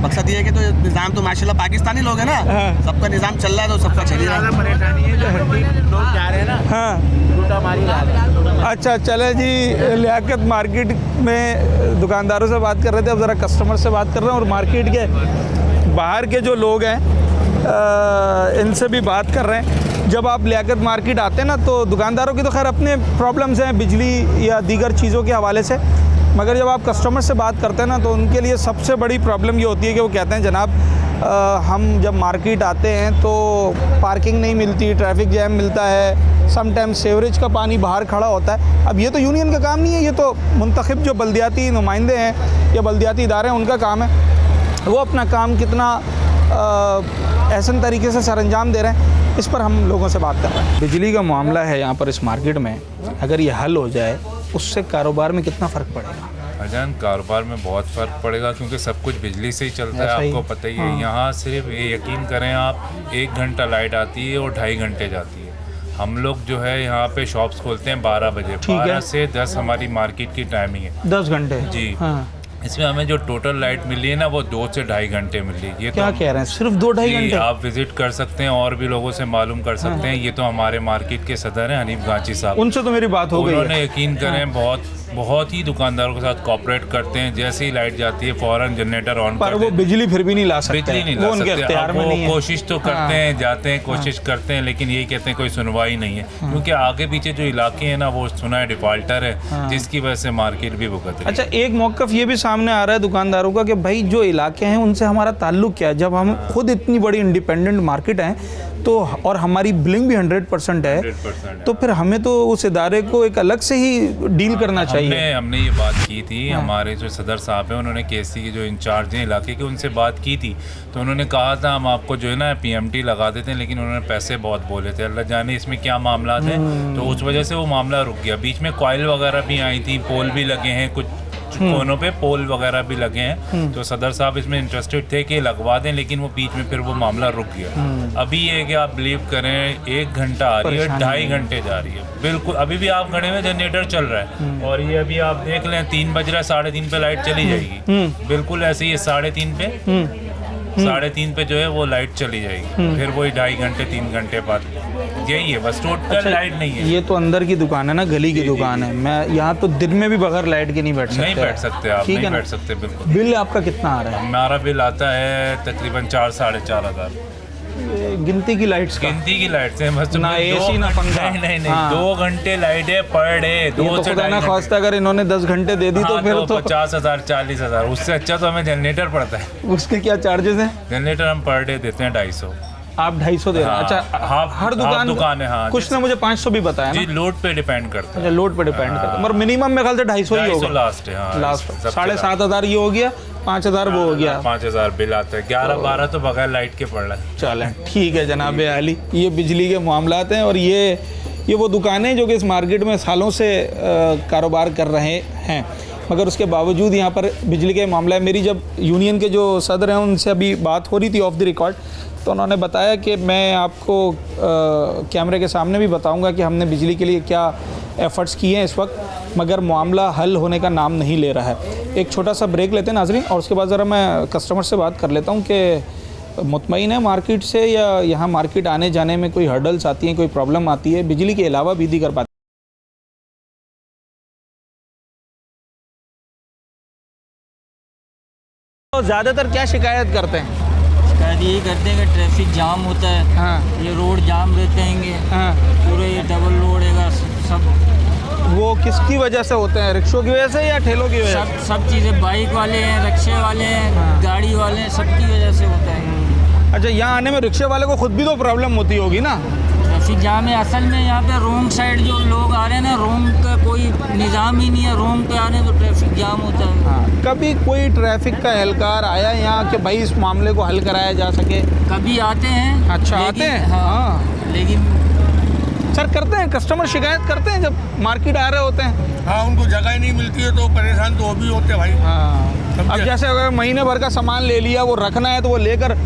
मकसद ये है कि तो निज़ाम तो माशाल्लाह पाकिस्तानी लोग हैं ना, हाँ। सबका निज़ाम चल रहा है तो सबका चल ही रहा है। हाँ। अच्छा, चले जी, लियाकत मार्केट में दुकानदारों से बात कर रहे थे, अब ज़रा कस्टमर से बात कर रहे हैं, और मार्केट के बाहर के जो लोग हैं इनसे भी बात कर रहे हैं। जब आप लियाकत मार्केट आते हैं ना, तो दुकानदारों की तो खैर अपने प्रॉब्लम्स हैं बिजली या दीगर चीज़ों के हवाले से, मगर जब आप कस्टमर से बात करते हैं ना तो उनके लिए सबसे बड़ी प्रॉब्लम ये होती है कि वो कहते हैं जनाब हम जब मार्केट आते हैं तो पार्किंग नहीं मिलती, ट्रैफिक जैम मिलता है, समटाइम्स सेवरेज का पानी बाहर खड़ा होता है। अब ये तो यूनियन का काम नहीं है, ये तो मुंतखब जो बल्दियाती नुमाइंदे हैं या बल्दियाती इदारे हैं उनका काम है। वो अपना काम कितना एहसन तरीके से सरअंजाम दे रहे हैं, इस पर हम लोगों से बात कर रहे हैं। बिजली का मामला है यहाँ पर इस मार्केट में, अगर ये हल हो जाए उससे कारोबार में कितना फ़र्क पड़ेगा? अजान कारोबार में बहुत फ़र्क पड़ेगा क्योंकि सब कुछ बिजली से ही चलता है, आपको पता ही है। यहाँ सिर्फ ये यकीन करें आप, 1 घंटा लाइट आती है और 2.5 घंटे जाती है। हम लोग जो है यहाँ पे शॉप्स खोलते हैं 12 बजे, 12 से 10 हमारी मार्केट की टाइमिंग है। 10 घंटे जी। इसमें हमें जो टोटल लाइट मिली है ना वो 2 से 2.5 घंटे मिल रही है। ये क्या तो कह रहे हैं, सिर्फ 2-2.5 घंटे? आप विजिट कर सकते हैं और भी लोगों से मालूम कर सकते हैं। ये तो हमारे मार्केट के सदर हैं हनीफ गांची साहब, उनसे तो मेरी बात हो गई है। उन्होंने यकीन करें बहुत ही दुकानदारों के साथ कोऑपरेट करते हैं। जैसे ही लाइट जाती है फ़ौरन जनरेटर ऑन पर वो बिजली फिर भी नहीं ला सकते, बिजली नहीं ला सकते। वो कोशिश तो करते हैं, जाते हैं, कोशिश करते हैं, लेकिन यही कहते हैं कोई सुनवाई नहीं है। क्योंकि आगे पीछे जो इलाके हैं ना वो सुना है डिफॉल्टर है, जिसकी वजह से मार्केट भी भुगत रही है। अच्छा, एक मौक़िफ़ ये भी सामने आ रहा है दुकानदारों का कि भाई जो इलाके हैं उनसे हमारा ताल्लुक़ क्या है? जब हम खुद इतनी बड़ी इंडिपेंडेंट मार्केट हैं तो और हमारी बिलिंग भी 100% है, 100% तो फिर हमें तो उस इदारे को एक अलग से ही डील करना चाहिए। हमने ये बात की थी, हमारे जो सदर साहब हैं उन्होंने केसी के जो इंचार्ज हैं इलाके के, उनसे बात की थी। तो उन्होंने कहा था हम आपको जो है ना PMT लगा देते हैं, लेकिन उन्होंने पैसे बहुत बोले थे। अल्लाह जाने इसमें क्या मामला थे, तो उस वजह से वो मामला रुक गया। बीच में कॉइल वगैरह भी आई थी, पोल भी लगे हैं, कुछ कोनों पे पोल वगैरह भी लगे हैं। तो सदर साहब इसमें इंटरेस्टेड थे कि लगवा दें, लेकिन वो बीच में फिर वो मामला रुक गया। अभी ये कि आप बिलीव करें 1 घंटा आ रही है, 2.5 घंटे जा रही है। बिल्कुल अभी भी आप खड़े में जनरेटर चल रहा है और ये अभी आप देख लें 3 बज रहा है, 3:30 पे लाइट चली जाएगी। बिल्कुल ऐसे ही 3:30 पे जो है वो लाइट चली जाएगी। फिर वही 2.5 घंटे 3 घंटे बाद यही है बस, टोटल लाइट नहीं है। ये तो अंदर की दुकान है ना, गली की दुकान है। मैं यहाँ तो दिन में भी बगैर लाइट के नहीं बैठ सकते। नहीं बैठ सकते आप, नहीं बैठ सकते बिल्कुल। बिल आपका कितना आ रहा है? हमारा बिल आता है तकरीबन 4-4.5 हज़ार। गिनती की लाइट्स का? गिनती की लाइट से बस, ना एसी ना पंखा। नहीं 2 घंटे लाइट है पर डे। 2 से खुदा ना ख्वास्ता अगर इन्होंने 10 घंटे दे दी तो फिर तो 50,000 40,000। उससे अच्छा तो हमें जनरेटर पड़ता है। उसके क्या चार्जेस हैं? जनरेटर हम पर डे देते हैं 250। आप 250 दे रहे हैं? अच्छा, हर दुकान है। हाँ, कुछ ने मुझे 500 भी बताया जी, लोड पे डिपेंड करता है। अच्छा, लोड पे डिपेंड करता है, मगर मिनिमम मेरे ख्याल से 250 ही होगा। लास्ट है, हाँ, लास्ट 7,500 ये हो गया, 5,000 वो हो गया, 5,000 बिल आता है। 11-12 तो बगैर लाइट के पड़ रहा है। चलें ठीक है जनाब अली, ये बिजली के मामलात हैं और ये वो दुकानें जो कि इस मार्केट में सालों से कारोबार कर रहे हैं, मगर उसके बावजूद यहाँ पर बिजली के मामला है। मेरी जब यूनियन के जो सदर हैं उनसे अभी बात हो रही थी ऑफ द रिकॉर्ड, तो उन्होंने बताया कि मैं आपको कैमरे के सामने भी बताऊंगा कि हमने बिजली के लिए क्या एफ़र्ट्स किए हैं इस वक्त, मगर मामला हल होने का नाम नहीं ले रहा है। एक छोटा सा ब्रेक लेते हैं नाज़रीन, और उसके बाद ज़रा मैं कस्टमर से बात कर लेता हूं कि मुतमईन है मार्केट से, या यहाँ मार्केट आने जाने में कोई हर्डल्स आती हैं, कोई प्रॉब्लम आती है बिजली के अलावा भी दीगर बात। तो ज़्यादातर क्या शिकायत करते हैं? शिकायत यही करते हैं कि ट्रैफिक जाम होता है। हाँ। ये रोड जाम रहते हैं। हाँ। पूरे ये डबल रोड है सब। वो किसकी वजह से होते हैं? रिक्शों की वजह से या ठेलों की वजह से? सब चीज़ें, बाइक वाले हैं, रिक्शे वाले हैं, हाँ। गाड़ी वाले हैं, सबकी वजह से होता है। अच्छा, यहाँ आने में रिक्शे वाले को खुद भी तो प्रॉब्लम होती होगी ना? ट्रैफिक जाम है असल में। यहाँ पे रोंग साइड जो लोग आ रहे हैं ना, रोंग का कोई निज़ाम ही नहीं है, रोंग पे आ रहे हैं तो ट्रैफिक जाम होता है। हाँ। कभी कोई ट्रैफिक का एहलकार आया यहाँ कि भाई इस मामले को हल कराया जा सके? कभी आते हैं। अच्छा, आते हैं? हाँ। लेकिन सर करते हैं, कस्टमर शिकायत करते हैं जब मार्केट आ रहे होते हैं? हाँ, उनको जगह ही नहीं मिलती है तो परेशान तो वो भी होते हैं भाई। हाँ। अब जैसे अगर महीने भर का सामान ले लिया, वो रखना है तो वो लेकर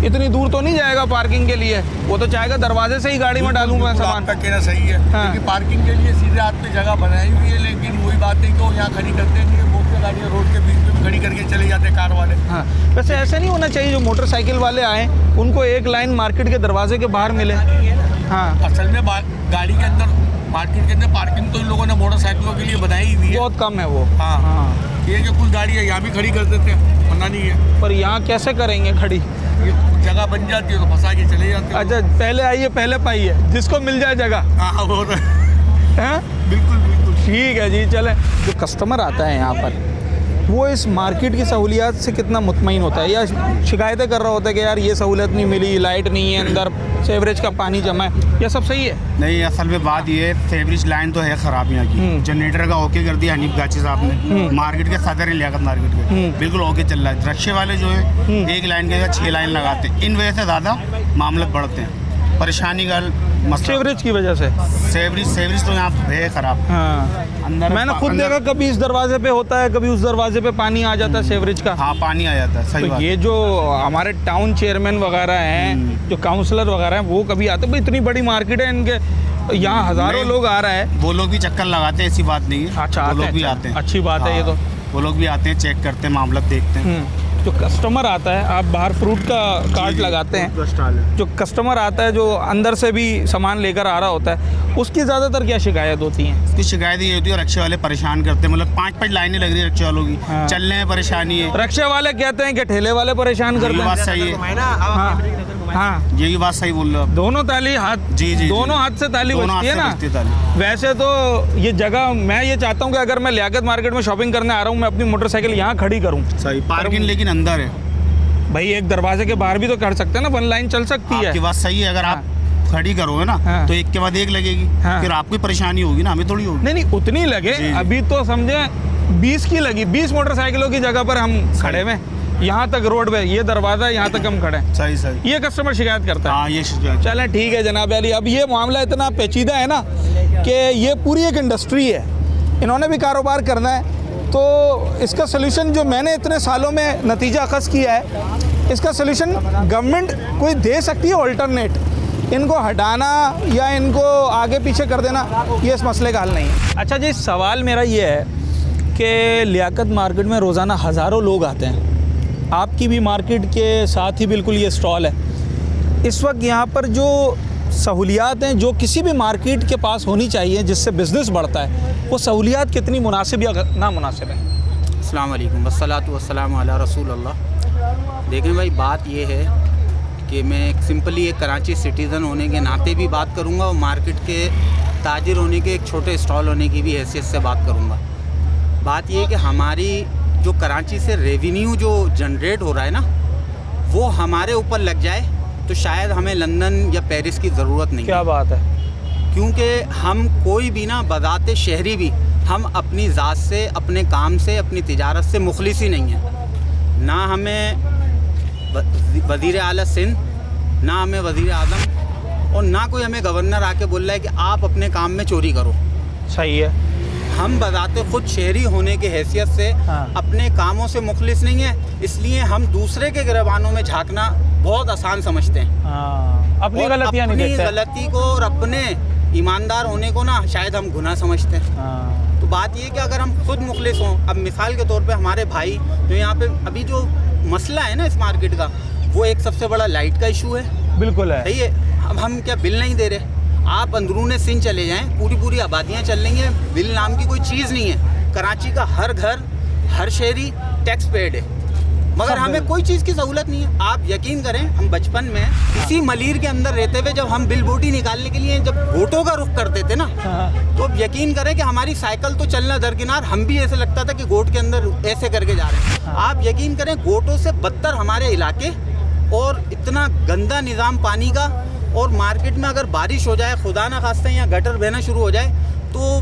इतनी दूर तो नहीं जाएगा पार्किंग के लिए, वो तो चाहेगा दरवाजे से ही गाड़ी में डालूं मैं सामान। आपका कहना सही है। हाँ। क्योंकि पार्किंग के लिए सीधे हाथ पे जगह बनाई हुई है, लेकिन वही बात है कि वो यहाँ खड़ी करते नहीं है। बहुत सी गाड़ियाँ रोड के बीच में खड़ी करके चले जाते हैं कार वाले। हाँ, वैसे ऐसा नहीं होना चाहिए जो मोटरसाइकिल वाले आए उनको एक लाइन मार्केट के दरवाजे के बाहर मिले? हाँ, असल में गाड़ी के अंदर, मार्केट के अंदर पार्किंग तो इन लोगों ने मोटरसाइकिलों के लिए बनाई हुई है, बहुत कम है वो। हाँ हाँ, ये कि कुछ गाड़ियाँ यहाँ भी खड़ी कर देते हैं, मना नहीं है। पर यहाँ कैसे करेंगे खड़ी? ये जगह बन जाती है तो फंसा के चले जाते हैं। अच्छा, पहले आइए पहले पाइए, जिसको मिल जाए जगह। हाँ, वो तो है। हैं? बिल्कुल बिल्कुल। ठीक है जी, चलें। जो कस्टमर आता है यहाँ पर वो इस मार्केट की सहूलियात से कितना मुतमईन होता है, या शिकायतें कर रहा होता है कि यार ये सहूलत नहीं मिली, लाइट नहीं है, अंदर सीवरेज का पानी जमा है, ये सब सही है? नहीं, असल में बात ये है, सीवरेज लाइन तो है ख़राब यहाँ की। जनरेटर का ओके कर दिया हनीफ गाची साहब ने, मार्केट के सदर है लियाकत मार्केट के, बिल्कुल ओके चल रहा है। रक्शे वाले जो है एक लाइन के जगह 6 लाइन लगाते हैं, इन वजह से ज़्यादा मामले बढ़ते हैं, परेशानी का मसला सीवरेज की वजह से। सीवरेज तो यहाँ है ख़राब। हाँ, अंदर मैंने खुद देखा, कभी इस दरवाजे पे होता है, कभी उस दरवाजे पे पानी आ जाता है सीवरेज का। हाँ, पानी आ जाता है, सही तो बात। ये जो हमारे टाउन चेयरमैन वगैरह हैं, जो काउंसलर वगैरह हैं, वो कभी आते हैं? भाई इतनी बड़ी मार्केट है, इनके यहाँ हज़ारों लोग आ रहे हैं। वो लोग भी चक्कर लगाते हैं, ऐसी बात नहीं है। अच्छा, वो लोग भी आते हैं, अच्छी बात है ये तो। वो लोग भी आते हैं, चेक करते हैं, मामला देखते हैं। जो कस्टमर आता है, आप बाहर फ्रूट का कार्ट लगाते हैं, जो कस्टमर आता है जो अंदर से भी सामान लेकर आ रहा होता है, उसकी ज़्यादातर क्या शिकायत होती है? उसकी शिकायत ये होती है रिक्शे वाले परेशान करते हैं, मतलब 5-5 लाइनें लग रही है रिक्शे वालों की, चलने में परेशानी है। रिक्शे वाले कहते हैं कि ठेले वाले परेशान करते हैं। बात सही है। हाँ, यही बात सही बोल रहे हो। दोनों ताली हाथ, जी, दोनों हाथ से ताली बजती है ना। वैसे तो ये जगह, मैं ये चाहता हूँ कि अगर मैं लियाकत मार्केट में शॉपिंग करने आ रहा हूँ, मैं अपनी मोटरसाइकिल यहाँ खड़ी करूँ। सही, पार्किंग लेकिन अंदर है भाई, एक दरवाजे के बाहर भी तो कर सकते हैं ना, 1 लाइन चल सकती है। आपकी बात सही है, अगर आप खड़ी करोगे ना तो एक के बाद एक लगेगी, फिर आपको परेशानी होगी ना, हमें थोड़ी होगी। नहीं, उतनी लगे। अभी तो समझे 20 की लगी, 20 मोटरसाइकिलों की जगह पर हम खड़े हुए, यहाँ तक रोड पे, ये दरवाजा यहाँ तक हम खड़े। सही। ये कस्टमर शिकायत करता है। हाँ, ये शिकायत। चलें, ठीक है जनाब अली। अब ये मामला इतना पेचीदा है ना कि ये पूरी एक इंडस्ट्री है, इन्होंने भी कारोबार करना है, तो इसका सलूशन जो मैंने इतने सालों में नतीजा अखज़ किया है, इसका सलूशन गवर्नमेंट कोई दे सकती है ऑल्टरनेट। इनको हटाना या इनको आगे पीछे कर देना, ये इस मसले का हल नहीं है। अच्छा जी, सवाल मेरा ये है कि लियाकत मार्केट में रोज़ाना हज़ारों लोग आते हैं, आपकी भी मार्केट के साथ ही बिल्कुल ये स्टॉल है। इस वक्त यहाँ पर जो सहूलियात हैं जो किसी भी मार्केट के पास होनी चाहिए जिससे बिज़नेस बढ़ता है, वो सहूलियात कितनी मुनासिब या नामुनासिब है? अस्सलाम वालेकुम, वस्सलातु वस्सलाम अला रसूलल्लाह। देखें भाई, बात ये है कि मैं सिंपली एक कराची सिटीज़न होने के नाते भी बात करूँगा और मार्केट के ताजिर होने के, एक छोटे स्टॉल होने की भी हैसियत से बात करूँगा। बात ये है कि हमारी जो कराची से रेवेन्यू जो जनरेट हो रहा है ना, वो हमारे ऊपर लग जाए तो शायद हमें लंदन या पेरिस की ज़रूरत नहीं। क्या बात है? क्योंकि हम कोई भी ना, बज़ाते शहरी भी, हम अपनी ज़ात से, अपने काम से, अपनी तिजारत से मुखलिस ही नहीं है। ना हमें वज़ीर आला सिंध, ना हमें वज़ीर आज़म, और ना कोई हमें गवर्नर आके बोल रहा है कि आप अपने काम में चोरी करो। सही है। हम बज़ाते ख़ुद शहरी होने की हैसियत से अपने कामों से मुखलिस नहीं है, इसलिए हम दूसरे के गिरबानों में झांकना बहुत आसान समझते हैं। अपनी गलतियाँ नहीं देखते। अपनी गलती को और अपने ईमानदार होने को ना शायद हम गुनाह समझते हैं। तो बात ये है कि अगर हम खुद मुखलिस हों, अब मिसाल के तौर पे हमारे भाई जो यहाँ पे अभी जो मसला है ना इस मार्केट का, वो एक सबसे बड़ा लाइट का इशू है। बिल्कुल है। सही है। अब हम क्या बिल नहीं दे रहे? आप अंदरूने सिंध चले जाएं, पूरी आबादियाँ चल रही हैं, बिल नाम की कोई चीज़ नहीं है। कराची का हर घर, हर शहरी टैक्स पेड है, मगर हमें कोई चीज़ की सहूलत नहीं है। आप यकीन करें, हम बचपन में इसी मलीर के अंदर रहते हुए जब हम बिल बोटी निकालने के लिए जब वोटों का रुख करते थे ना, तो अब यकीन करें कि हमारी साइकिल तो चलना दरकिनार, हम भी ऐसे लगता था कि गोट के अंदर ऐसे करके जा रहे हैं। आप यकीन करें, गोटों से बदतर हमारे इलाके, और इतना गंदा निज़ाम पानी का, और मार्केट में अगर बारिश हो जाए, खुदा ना खास्ता या गटर बहना शुरू हो जाए, तो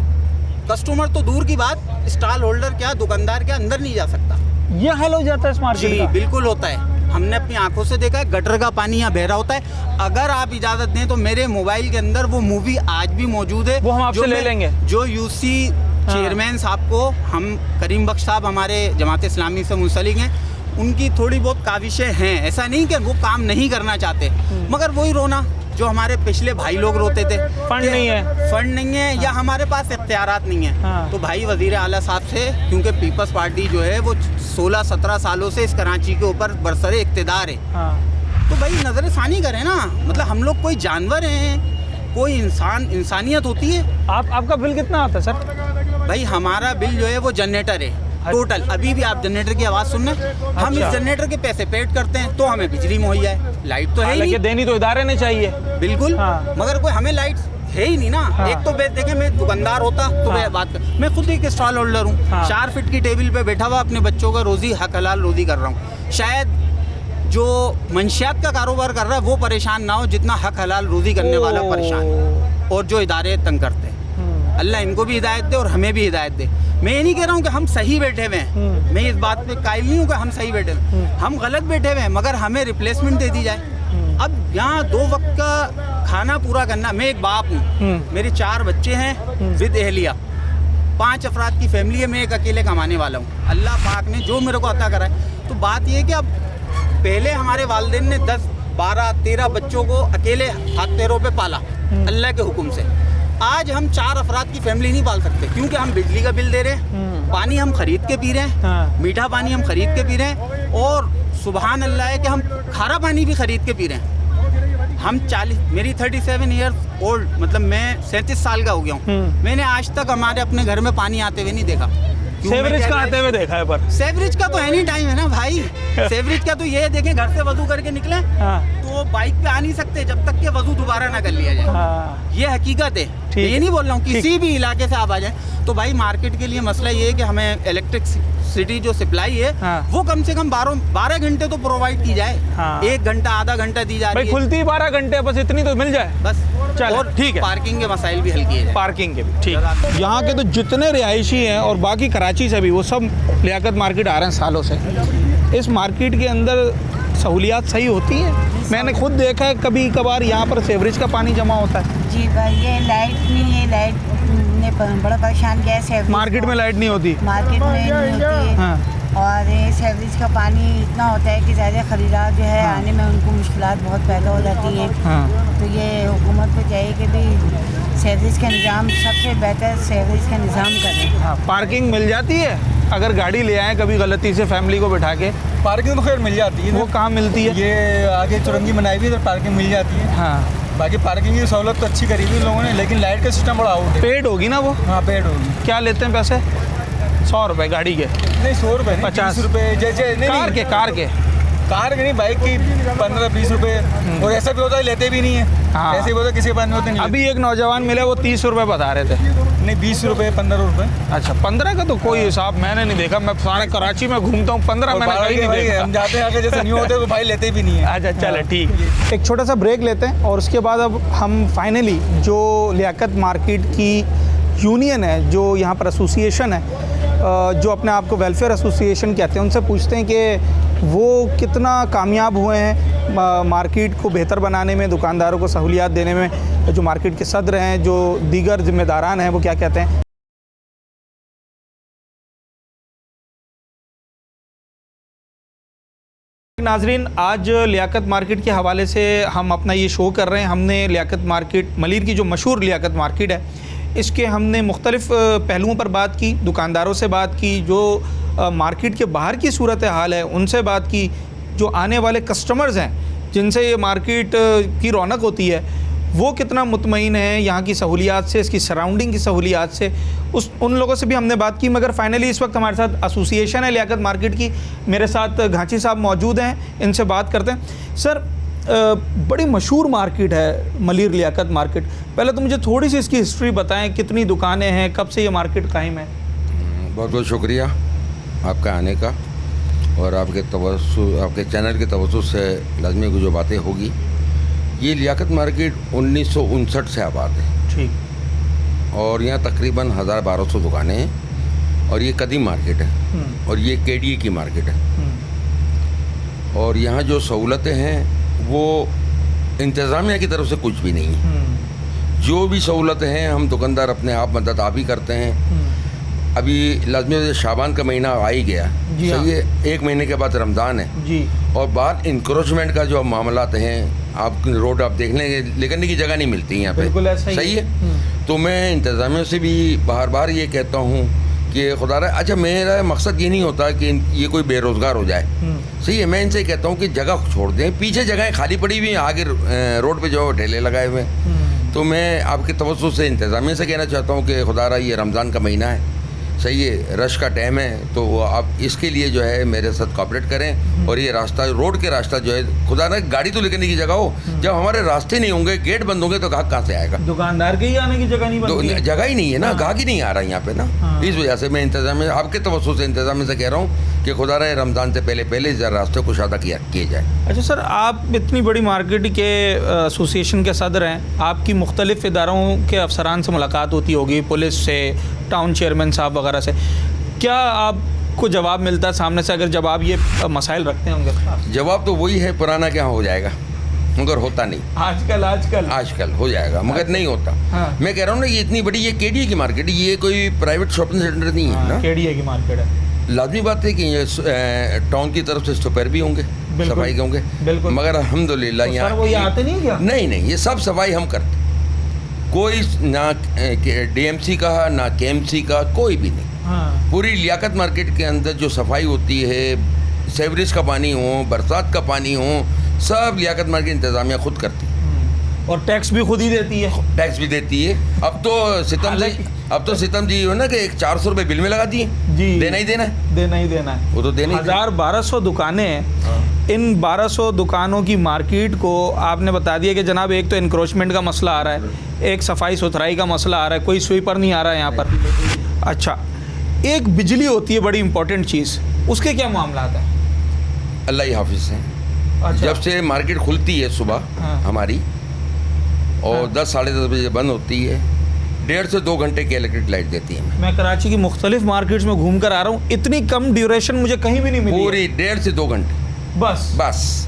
कस्टमर तो दूर की बात, स्टॉल होल्डर क्या, दुकानदार क्या, अंदर नहीं जा सकता। ये हाल हो जाता है इस मार्केट का? बिल्कुल होता है। हमने अपनी आंखों से देखा है, गटर का पानी यहाँ बह रहा होता है। अगर आप इजाज़त दें तो मेरे मोबाइल के अंदर वो मूवी आज भी मौजूद है, वो हम आपसे ले लेंगे। जो यूसी चेयरमैन साहब को, हम करीम बख्श साहब हमारे जमात इस्लामी से मुंसलिक हैं, उनकी थोड़ी बहुत काविशें हैं। ऐसा नहीं कि वो काम नहीं करना चाहते, मगर वही रोना जो हमारे पिछले भाई लोग रोते थे, फंड नहीं है या हमारे पास इख्तियारात नहीं है। तो भाई वज़ीर आला साहब से, क्योंकि पीपल्स पार्टी जो है वो 16-17 सालों से इस कराची के ऊपर बरसरे इख्तिदार है, तो भाई नज़र सानी करें ना। मतलब हम लोग कोई जानवर हैं, कोई इंसानियत होती है। आपका बिल कितना आता है सर? भाई हमारा बिल जो है वो जनरेटर है टोटल। अभी भी आप जनरेटर की आवाज़ सुन रहे हैं, हम इस जनरेटर के पैसे पेड करते हैं तो हमें बिजली मुहैया है। लाइट तो है ही नहीं, देनी तो इदारे ने चाहिए। बिल्कुल, मगर कोई हमें लाइट है ही नहीं ना। एक तो देखे मैं दुकानदार होता तो मैं बात कर, मैं खुद एक स्टॉल होल्डर हूँ। 4 फीट की टेबल पे बैठा हुआ अपने बच्चों का रोज़ी हक हलाल रोज़ी कर रहा हूँ। शायद जो मंशियात का कारोबार कर रहा है वो परेशान ना हो जितना हक हलाल रोज़ी करने वाला परेशान है, और जो इदारे तंग करते हैं। अल्लाह इनको भी हिदायत दे और हमें भी हिदायत दे। मैं ये नहीं कह रहा हूँ कि हम सही बैठे हुए हैं, मैं इस बात पे कायल नहीं हूँ कि हम सही बैठे हुए हैं, हम गलत बैठे हुए हैं, मगर हमें रिप्लेसमेंट दे दी जाए। अब यहाँ 2 वक्त का खाना पूरा करना, मैं एक बाप हूँ, मेरे 4 बच्चे हैं विद एहलिया, 5 अफराद की फैमिली है, मैं एक अकेले कमाने वाला हूँ। अल्लाह पाक ने जो मेरे को अता करा है। तो बात ये है कि अब पहले हमारे वालिदैन ने 10, 12, 13 बच्चों को अकेले हाथ पैरों पे पाला अल्लाह के हुक्म से। आज हम 4 अफराद की फैमिली नहीं पाल सकते, क्योंकि हम बिजली का बिल दे रहे हैं, पानी हम खरीद के पी रहे हैं, मीठा पानी हम खरीद के पी रहे हैं, और सुबहान अल्लाह है कि हम खारा पानी भी खरीद के पी रहे हैं। हम 40, मेरी 37 ईयर्स ओल्ड, मतलब मैं 37 साल का हो गया हूँ। मैंने आज तक हमारे अपने घर में पानी आते हुए नहीं देखा। सेवरेज का आते हुए देखा है, पर सेवरेज का तो एनी टाइम है ना भाई। सेवरेज का तो ये देखें, घर से वजू करके निकले तो बाइक पे आ नहीं सकते जब तक कि वजू दोबारा ना कर लिया जाए। ये हकीकत है, ये नहीं बोल रहा हूँ किसी भी इलाके से आप आ जाए। तो भाई मार्केट के लिए मसला ये है कि हमें इलेक्ट्रिसिटी जो सप्लाई है वो कम से कम 12 घंटे तो प्रोवाइड की जाए। 1 घंटा आधा घंटा दी जा रही है, खुलती 12 घंटे, बस इतनी तो मिल जाए बस। और ठीक है, पार्किंग के मसाइल भी हल किए जाए। पार्किंग के भी ठीक। यहाँ के तो जितने रिहायशी हैं और बाकी कराची से भी, वो सब लियाकत मार्केट आ रहे हैं सालों से। इस मार्केट के अंदर सहूलियात सही होती हैं? मैंने खुद देखा है कभी कभार यहाँ पर सेवरेज का पानी जमा होता है। जी भाई, ये लाइट नहीं है, लाइट ने बड़ा परेशान किया है। मार्केट में लाइट नहीं होती, मार्केट में नहीं होती है। हाँ। और ये सेवरेज का पानी इतना होता है कि ज़्यादा ख़रीदार जो है आने में उनको मुश्किलात बहुत पैदा हो जाती हैं। तो ये हुकूमत को चाहिए कि भाई सेवरेज का निज़ाम, सबसे बेहतर सेवरेज का निज़ाम करें। पार्किंग मिल जाती है अगर गाड़ी ले आए कभी गलती से फैमिली को बिठा के? पार्किंग तो खैर मिल जाती है। वो कहाँ मिलती है? ये आगे चुरंगी बनाई हुई है तो पार्किंग मिल जाती है। हाँ, बाकी पार्किंग की सहूलत तो अच्छी करी हुई लोगों ने, लेकिन लाइट का सिस्टम बड़ा आउट है। पेड होगी ना वो? हाँ, पेड होगी। क्या लेते हैं पैसे? 100 रुपये गाड़ी के? नहीं, 100 रुपये, 50 रुपये जैसे। कार के नहीं, बाइक की 15-20 रुपये। और ऐसा भी होता है लेते भी नहीं है। हाँ। ऐसे भी होता है किसी के पास नहीं होते। अभी एक नौजवान मिले, वो 30 रुपये बता रहे थे। नहीं, 20 रुपये, 15 रुपये। अच्छा, 15 का तो कोई हिसाब मैंने नहीं देखा। मैं सारे कराची में घूमता हूँ, 15 मैंने कहीं नहीं देखा। हम जाते हैं आगे, जैसे नहीं होते तो भाई लेते भी नहीं है। अच्छा, चले ठीक। एक छोटा सा ब्रेक लेते हैं और उसके बाद अब हम फाइनली जो लियाकत मार्केट की यूनियन है, जो यहाँ पर एसोसिएशन है, जो अपने आप को वेलफेयर एसोसिएशन कहते हैं, उनसे पूछते हैं कि वो कितना कामयाब हुए हैं मार्केट को बेहतर बनाने में, दुकानदारों को सहूलियात देने में। जो मार्केट के सदर हैं, जो दीगर जिम्मेदारान हैं, वो क्या कहते हैं। नाजरीन, आज लियाकत मार्केट के हवाले से हम अपना ये शो कर रहे हैं। हमने लियाकत मार्केट, मलीर की जो मशहूर लियाकत मार्केट है, इसके हमने मुख्तलिफ़ पहलुओं पर बात की, दुकानदारों से बात की, जो मार्केट के बाहर की सूरत हाल है उनसे बात की, जो आने वाले कस्टमर्स हैं जिनसे ये मार्केट की रौनक होती है वो कितना मुतमईन है यहाँ की सहूलियात से, इसकी सराउंडिंग की सहूलियात से, उन लोगों से भी हमने बात की। मगर फाइनली इस वक्त हमारे साथ एसोसिएशन है लियाकत मार्केट की, मेरे साथ घांची साहब मौजूद हैं, इनसे बात करते हैं। सर, बड़ी मशहूर मार्केट है मलीर लियाकत मार्केट, पहले तो मुझे थोड़ी सी इसकी हिस्ट्री बताएं, कितनी दुकानें हैं, कब से ये मार्केट कायम है? बहुत बहुत शुक्रिया आपका आने का, और आपके चैनल के तवज्जुह से लाजमी को जो बातें होगी। ये लियाकत मार्केट 1959 से आबाद है। ठीक। और यहाँ तकरीबन 1000-1200 दुकानें हैं, और ये कदीम मार्केट है, और ये केडीए की मार्केट है। और यहाँ जो सहूलतें हैं वो इंतज़ामिया की तरफ से कुछ भी नहीं है। जो भी सहूलतें हैं हम दुकानदार अपने आप मदद आप ही करते हैं। अभी लाजमी शाबान का महीना आ ही गया, सही है, 1 महीने के बाद रमज़ान है जी, और बाहर इंक्रोचमेंट का जो मामलात हैं, आप रोड आप देख लेंगे, लेकिन की जगह नहीं मिलती यहाँ पे, सही है। तो मैं इंतज़ामिया से भी बार ये कहता हूँ कि खुदा रहा, अच्छा मेरा मकसद ये नहीं होता कि ये कोई बेरोज़गार हो जाए, सही है। मैं इनसे कहता हूँ कि जगह छोड़ दें, पीछे जगहें खाली पड़ी हुई हैं, आगे रोड पे जो ठेले लगाए हुए हैं। तो मैं आपके तवज्जुह से इंतज़ामिया से कहना चाहता हूँ कि खुदा रहा, ये रमज़ान का महीना है, सही है, रश का टाइम है, तो वो आप इसके लिए जो है मेरे साथ कॉपरेट करें। और ये रास्ता, रोड के रास्ता जो है, खुदा ना गाड़ी तो लेकर की जगह हो, जब हमारे रास्ते नहीं होंगे, गेट बंद होंगे, तो ग्राहक कहाँ से आएगा? दुकानदार के ही आने की जगह नहीं बनती है। जगह ही नहीं है ना, ग्राहक ही नहीं आ रहा है यहाँ पे ना। इस वजह से मैं इंतजाम, आपके तवज्जो से इंतजाम से कह रहा हूँ कि खुदा रहे रमज़ान से पहले इस रास्ते को शादा किए जाए। अच्छा सर, आप इतनी बड़ी मार्केट के एसोसिएशन के सदर हैं, आपकी मुख्तलिफ़ इदारों के अफसरान से मुलाकात होती होगी, पुलिस से, टाउन चेयरमैन साहब वगैरह से, क्या आपको जवाब मिलता है सामने से? अगर जवाब ये मसाइल रखते होंगे, जवाब तो वही है, पुराना क्या हो जाएगा, मगर होता नहीं। आजकल हो जाएगा, मगर नहीं होता। मैं कह रहा हूँ ना, ये इतनी बड़ी, ये केडीए की मार्केट है, ये कोई प्राइवेट शॉपिंग सेंटर नहीं है ना, केडीए की मार्केट है। लाजमी बात है कि ये टाउन की तरफ से स्टोपेर भी होंगे, सफाई के होंगे, मगर अल्हम्दुलिल्लाह यहाँ वो ये आते नहीं क्या? नहीं, ये सब सफाई हम करते, कोई ना डीएमसी का ना केएमसी का, कोई भी नहीं। पूरी लियाकत मार्केट के अंदर जो सफाई होती है, सेवरेज का पानी हो, बरसात का पानी हो, सब लियाकत मार्केट इंतजामिया खुद करती है। और टैक्स भी खुद ही देती है? टैक्स भी देती है। अब तो सितम जी हो ना कि 400 रुपये बिल में लगा दिए, देना ही देना है, वो तो देना ही। 1200 दुकानें हैं, इन 1200 दुकानों की मार्केट को आपने बता दिया कि जनाब एक तो इंक्रोचमेंट का मसला आ रहा है, एक सफाई सुथराई का मसला आ रहा है, कोई स्वीपर नहीं आ रहा है यहाँ पर। अच्छा, एक बिजली होती है बड़ी इंपॉर्टेंट चीज़, उसके क्या मामला आता है? अल्लाह ही हाफिज़ है। अच्छा। जब से मार्केट खुलती है सुबह हमारी, और 10 साढ़े 10 बजे बंद होती है, 1.5 से 2 घंटे की इलेक्ट्रिक लाइट देती है। मैं कराची की मुख्तलिफ मार्केट्स में घूम कर आ रहा हूँ, इतनी कम ड्यूरेशन मुझे कहीं भी नहीं मिली। पूरी 1.5 से 2 घंटे बस।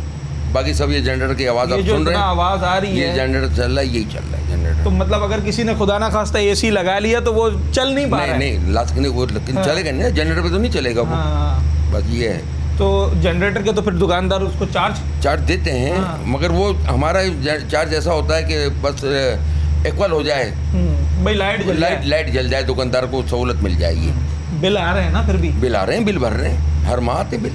बाकी सब ये जनरेटर की आवाज़ आप सुन रहे हैं, आवाज़ आ रही है, ये जनरेटर चल रहा है, यही चल रहा है जनरेटर। तो मतलब अगर किसी ने खुदा ना खास्ता एसी लगा लिया तो वो चल नहीं पा रहा है? नहीं, लास्ट नहीं, वो लेकिन चलेगा नहीं, जनरेटर पे तो नहीं चलेगा वो। बस ये है। तो जनरेटर के तो फिर दुकानदार उसको चार्ज देते हैं, मगर वो हमारा चार्ज ऐसा होता है कि बस इक्वल हो जाए, भाई लाइट जल जाए, दुकानदार को सहूलत मिल जाएगी। बिल आ रहे हैं ना? फिर भी बिल आ रहे हैं, बिल भर रहे हैं, हर माह आते बिल।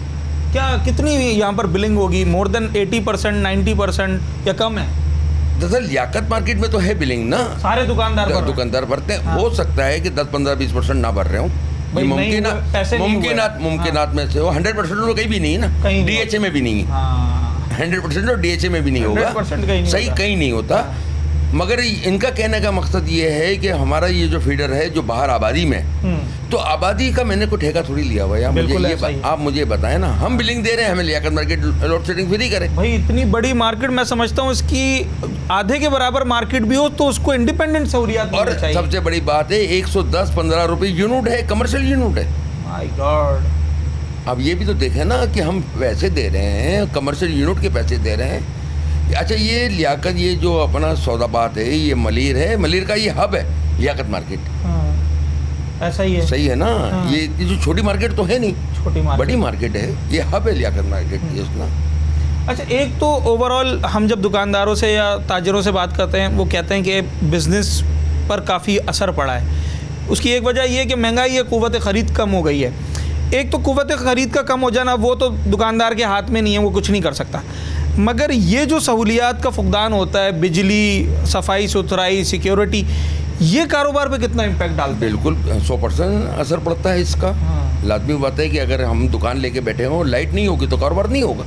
क्या कितनी यहाँ पर बिलिंग होगी? मोर देन 80%, 90% या कम है? दरअसल लियाकत मार्केट में तो है बिलिंग ना, सारे दुकानदार भरते हैं। हो सकता है कि 10, 15, 20% ना भर रहे हो, मुमकिनात में से हो। 100% तो कहीं भी नहीं है ना, डीएचए में भी नहीं है, 100% तो डीएचए में भी नहीं होगा, सही कहीं नहीं होता। मगर इनका कहने का मकसद ये है कि हमारा ये जो फीडर है जो बाहर आबादी में, तो आबादी का मैंने कोई ठेका थोड़ी लिया हुआ है। आप मुझे बताएं ना, हम बिलिंग दे रहे हैं, हमें Liaquat market load shedding free करें। भाई इतनी बड़ी मार्केट, मैं समझता हूँ इसकी आधे के बराबर मार्केट भी हो तो उसको इंडिपेंडेंट सहूलियात और सबसे बड़ी बात है 110-15 रुपये यूनिट है, कमर्शियल यूनिट है। My God. अब ये भी तो देखें ना कि हम पैसे दे रहे हैं, कमर्शियल यूनिट के पैसे दे रहे हैं। अच्छा, ये लियाकत, ये जो अपना सौदाबाद है, ये मलिर है, मलिर का ये हब है लियाकत मार्केट। ऐसा ही है, सही है ना। ये जो छोटी मार्केट तो है नहीं, बड़ी मार्केट है, ये हब है लियाकत मार्केट की ना। अच्छा, एक तो ओवरऑल हम जब दुकानदारों से या ताजरों से बात करते हैं, वो कहते हैं कि बिज़नेस पर काफ़ी असर पड़ा है। उसकी एक वजह ये है कि महंगाई है, क़ुव्वत ख़रीद कम हो गई है। एक तो क़ुव्वत ख़रीद का कम हो जाना वो तो दुकानदार के हाथ में नहीं है, वो कुछ नहीं कर सकता, मगर ये जो सहूलियात का फुकदान होता है, बिजली, सफाई सुथराई, सिक्योरिटी, ये कारोबार पे कितना इम्पैक्ट डालता है? बिल्कुल 100% असर पड़ता है इसका। लाजमी बात है कि अगर हम दुकान लेके बैठे हों, लाइट नहीं होगी तो कारोबार नहीं होगा,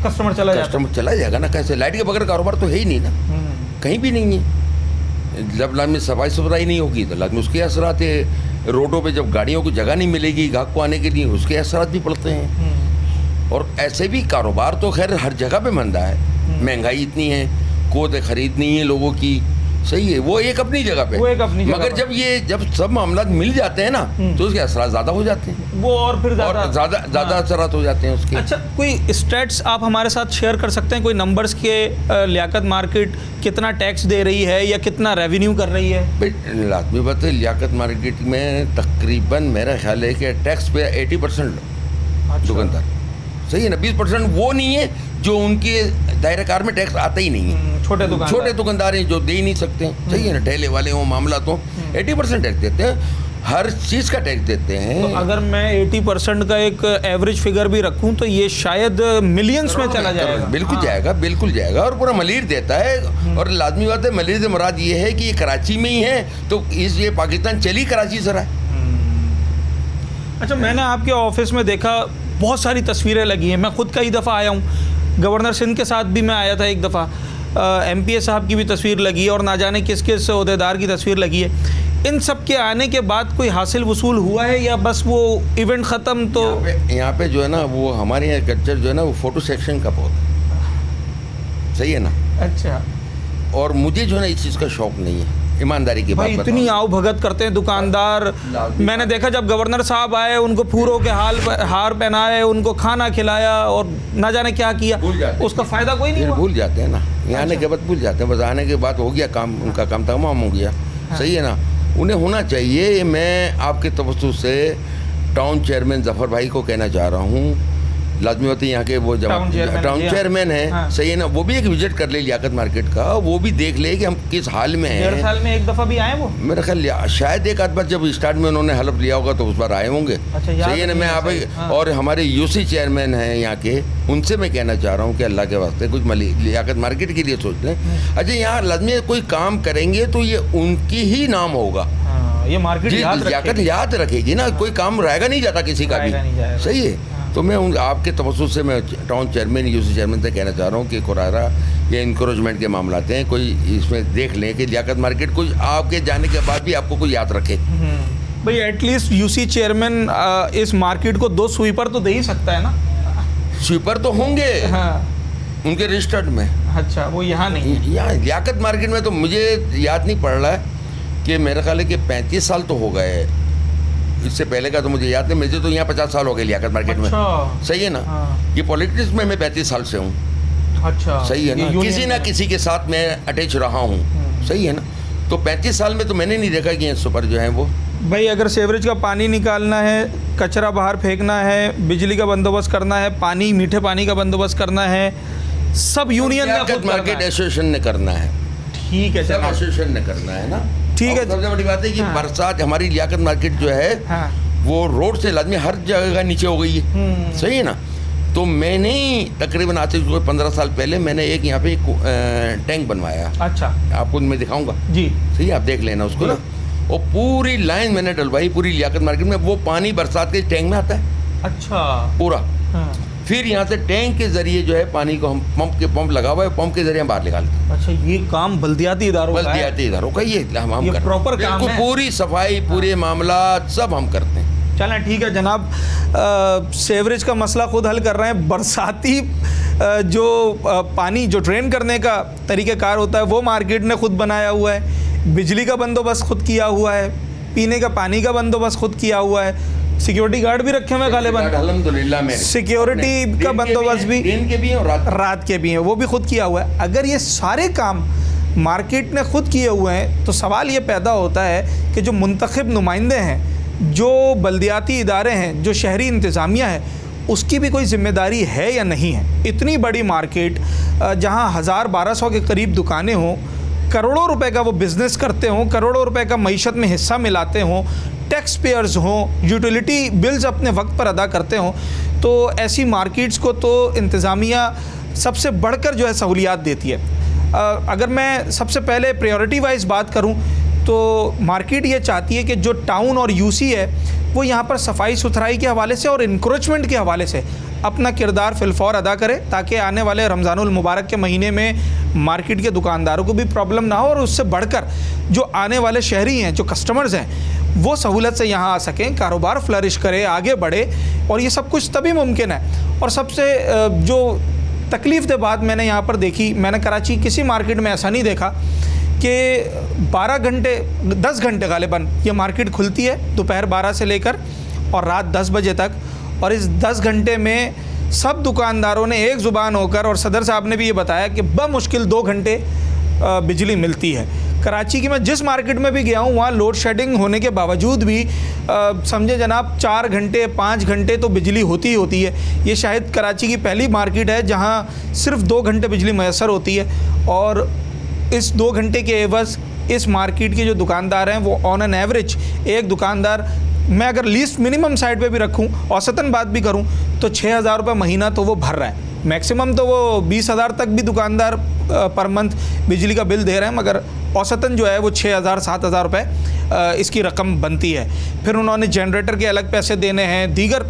कस्टमर चला जाएगा ना। कैसे? लाइट के बगैर कारोबार तो है ही नहीं ना, कहीं भी नहीं है। जब लाजमी सफाई सुथराई नहीं होगी तो लाजमी उसके असरात है। रोडों पे जब गाड़ियों को जगह नहीं मिलेगी ग्राहक को आने के लिए, उसके असरात भी पड़ते हैं। और ऐसे भी कारोबार तो खैर हर जगह पे मंदा है, महंगाई इतनी है, क़ुव्वत ख़रीद नहीं है लोगों की, सही है, वो एक अपनी जगह पे, मगर जब सब मामला मिल जाते हैं ना तो उसके असरात ज़्यादा हो जाते हैं, वो और फिर ज़्यादा असरात हो जाते हैं उसके। अच्छा, कोई स्टैट्स आप हमारे साथ शेयर कर सकते हैं, कोई नंबर्स के लियाकत मार्केट कितना टैक्स दे रही है या कितना रेवेन्यू कर रही है? भाई लाजमी बात है, लियाकत मार्केट में तकरीबन मेरा ख्याल है कि टैक्स पे 80% दुकानदार, सही है ना। 20% वो नहीं है जो उनके दायरा कार में टैक्स आता ही नहीं है, छोटे दुकानदार हैं जो दे ही नहीं सकते, सही है ना। ठेले वाले हों, मामला तो 80% टैक्स देते हैं, हर चीज़ का टैक्स देते हैं। तो अगर मैं 80% का एक एवरेज फिगर भी रखूं तो ये शायद मिलियंस में चला जाएगा। बिल्कुल जाएगा और पूरा मलिर देता है। और लाजमी बात है, मलिर से मुराद ये है कि ये कराची में ही है, तो ये पाकिस्तान चली कराची से रहा है, अच्छा, मैंने आपके ऑफिस में देखा बहुत सारी तस्वीरें लगी हैं। मैं खुद कई दफ़ा आया हूँ, गवर्नर सिंध के साथ भी मैं आया था एक दफ़ा, MPA साहब की भी तस्वीर लगी है और ना जाने किस किस ओहदेदार की तस्वीर लगी है। इन सब के आने के बाद कोई हासिल वसूल हुआ है या बस वो इवेंट ख़त्म? तो यहाँ पे जो है ना, वो हमारे यहाँ कल्चर जो है ना, वो फ़ोटो सेक्शन का बहुत सही है ना। अच्छा। और मुझे जो है ना इस चीज़ का शौक़ नहीं है, ईमानदारी की बात। इतनी आओ भगत करते हैं दुकानदार। मैंने देखा जब गवर्नर साहब आए, उनको फूलों के हार पहनाए, उनको खाना खिलाया और ना जाने क्या किया, उसका फ़ायदा कोई नहीं हुआ। भूल जाते हैं ना, यहाँ आने के बाद भूल जाते हैं, बस आने के बाद हो गया काम, उनका काम तमाम हो गया। सही है ना, उन्हें होना चाहिए। मैं आपके तवज्जुह से टाउन चेयरमैन ज़फ़र भाई को कहना चाह रहा हूँ, लाजमी होती यहाँ के वो टाउन चेयरमैन है। हाँ। सही है ना, वो भी एक विजिट कर ले लियाकत मार्केट का, वो भी देख ले कि हम किस हाल में हैं। 1.5 साल में एक दफ़ा भी आए वो? मेरा ख्याल शायद एक आध बार जब स्टार्ट में उन्होंने हलफ लिया होगा तो उस बार आए होंगे। अच्छा, सही है ना। मैं आप हाँ। और हमारे UC चेयरमैन हैं यहाँ के, उनसे मैं कहना चाह रहा हूँ कि अल्लाह के वास्ते कुछ लियाकत मार्केट के लिए सोच लें। अच्छा, यहाँ लाजमी कोई काम करेंगे तो ये उनकी ही नाम होगा, ये मार्केट याद रखेगी ना। कोई काम रहेगा नहीं जाता किसी का भी। सही है। तो मैं आपके तवज्जुह से मैं टाउन चेयरमैन UC चेयरमैन से कहना चाह रहा हूँ कि कुरारा ये इंकरेजमेंट के मामलाते हैं, कोई इसमें देख लें कि लियाकत मार्केट कुछ आपके जाने के बाद भी आपको कोई याद रखे। भाई एटलीस्ट UC चेयरमैन इस मार्केट को 2 स्वीपर तो दे ही सकता है ना। स्वीपर तो होंगे हाँ। उनके रजिस्टर्ड में। अच्छा, वो यहाँ नहीं है। यहाँ लियाकत मार्केट में तो मुझे याद नहीं पड़ रहा है कि मेरा ख्याल है कि 35 साल तो हो गए, इससे पहले का तो मुझे याद नहीं। मुझे तो यहाँ 50 साल हो गए लियाकत मार्केट में। सही है ना। हाँ। ये पॉलिटिक्स में मैं 35 साल से हूँ। अच्छा, सही है ना। किसी ना किसी के साथ मैं अटैच रहा हूँ। सही है ना। तो 35 साल में तो मैंने नहीं देखा कि ये सुपर जो है वो। भाई अगर सीवरेज का पानी निकालना है, कचरा बाहर फेंकना है, बिजली का बंदोबस्त करना है, पानी मीठे पानी का बंदोबस्त करना है, सब यूनियन मार्केट एसोसिएशन ने करना है। ठीक है, सब एसोसिएशन ने करना है ना। ठीक है। सबसे बड़ी बात है कि बरसात हमारी लियाकत मार्केट जो है वो रोड से लाजमी हर जगह नीचे हो गई है। सही है ना। तो मैंने तकरीबन आज से 15 साल पहले मैंने एक यहाँ पे टैंक बनवाया। अच्छा, आपको मैं दिखाऊंगा जी। सही है, आप देख लेना उसको ना। और पूरी लाइन मैंने डलवाई पूरी लियाकत मार्केट में, वो पानी बरसात के टैंक में आता है। अच्छा, पूरा। फिर यहाँ से टैंक के जरिए जो है पानी को हम पंप लगा हुआ है, पंप के जरिए हम बाहर निकालते हैं। अच्छा, ये काम बल्दियाती इदारों का ये हम प्रॉपर काम है। पूरी सफाई, पूरे मामला सब हम करते हैं। चलें, ठीक है जनाब। सीवरेज का मसला खुद हल कर रहे हैं। बरसाती जो पानी जो ड्रेन करने का तरीक़ाकार होता है वो मार्केट ने खुद बनाया हुआ है। बिजली का बंदोबस्त खुद किया हुआ है, पीने का पानी का बंदोबस्त खुद किया हुआ है। सिक्योरिटी गार्ड भी रखे हुए गालिबन, अल्हम्दुलिल्लाह में सिक्योरिटी का बंदोबस्त भी दिन के भी हैं और रात के भी हैं, वो भी खुद किया हुआ है। अगर ये सारे काम मार्केट ने खुद किए हुए हैं तो सवाल ये पैदा होता है कि जो मुंतखब नुमाइंदे हैं, जो बल्दियाती इदारे हैं, जो शहरी इंतज़ामिया है, उसकी भी कोई ज़िम्मेदारी है या नहीं है। इतनी बड़ी मार्केट जहाँ 1000-1200 के करीब दुकानें हों, करोड़ों रुपए का वो बिज़नेस करते हों, करोड़ों रुपए का मईशत में हिस्सा मिलाते हों, टैक्स पेयर्स हों, यूटिलिटी बिल्स अपने वक्त पर अदा करते हों, तो ऐसी मार्केट्स को तो इंतज़ामिया सबसे बढ़कर जो है सहूलियात देती है। अगर मैं सबसे पहले प्रायोरिटी वाइज बात करूं तो मार्केट ये चाहती है कि जो टाउन और UC है वो यहाँ पर सफाई सुथराई के हवाले से और इंक्रोचमेंट के हवाले से अपना किरदार फिलफौर अदा करे, ताकि आने वाले रमज़ानुल मुबारक के महीने में मार्केट के दुकानदारों को भी प्रॉब्लम ना हो और उससे बढ़कर जो आने वाले शहरी हैं, जो कस्टमर्स हैं, वो सहूलत से यहाँ आ सकें, कारोबार फ्लरिश करे, आगे बढ़े। और ये सब कुछ तभी मुमकिन है। और सबसे जो तकलीफ़ दे बात मैंने यहाँ पर देखी, मैंने कराची किसी मार्केट में ऐसा नहीं देखा कि 12 घंटे 10 घंटे गालिबन ये मार्केट खुलती है, दोपहर 12 से लेकर और रात 10 बजे तक। और इस 10 घंटे में सब दुकानदारों ने एक ज़ुबान होकर, और सदर साहब ने भी ये बताया कि बमुश्किल 2 घंटे बिजली मिलती है। कराची की मैं जिस मार्केट में भी गया हूँ वहाँ लोड शेडिंग होने के बावजूद भी समझे जनाब 4 घंटे 5 घंटे तो बिजली होती ही होती है। ये शायद कराची की पहली मार्केट है जहाँ सिर्फ 2 घंटे बिजली मैसर होती है। और इस 2 घंटे के एवज़ इस मार्केट के जो दुकानदार हैं वो ऑन एन एवरेज, एक दुकानदार, मैं अगर लीस्ट मिनिमम साइड पे भी रखूं, औसतन बात भी करूं, तो 6000 रुपये महीना तो वो भर रहा है। मैक्सिमम तो वो 20,000 तक भी दुकानदार पर मंथ बिजली का बिल दे रहे हैं, मगर औसतन जो है वो 6,000-7,000 रुपये इसकी रकम बनती है। फिर उन्होंने जनरेटर के अलग पैसे देने हैं, दीगर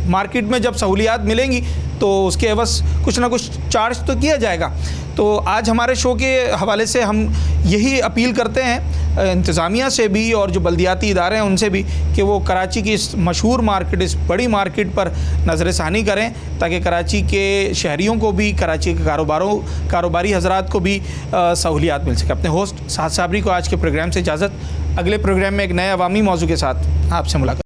मार्केट में जब सहूलियात मिलेंगी तो उसके एवज कुछ ना कुछ चार्ज तो किया जाएगा। तो आज हमारे शो के हवाले से हम यही अपील करते हैं इंतज़ामिया से भी और जो बल्दियाती इदारे हैं उनसे भी कि वो कराची की इस मशहूर मार्केट, इस बड़ी मार्केट पर नज़र-ए-सानी करें ताकि कराची के शहरियों को भी, कराची के कारोबारी हजरात को भी सहूलियात मिल सके। अपने होस्ट साद साबरी को आज के प्रोग्राम से इजाज़त। अगले प्रोग्राम में एक नए अवामी मौजू के साथ आपसे मुलाकात।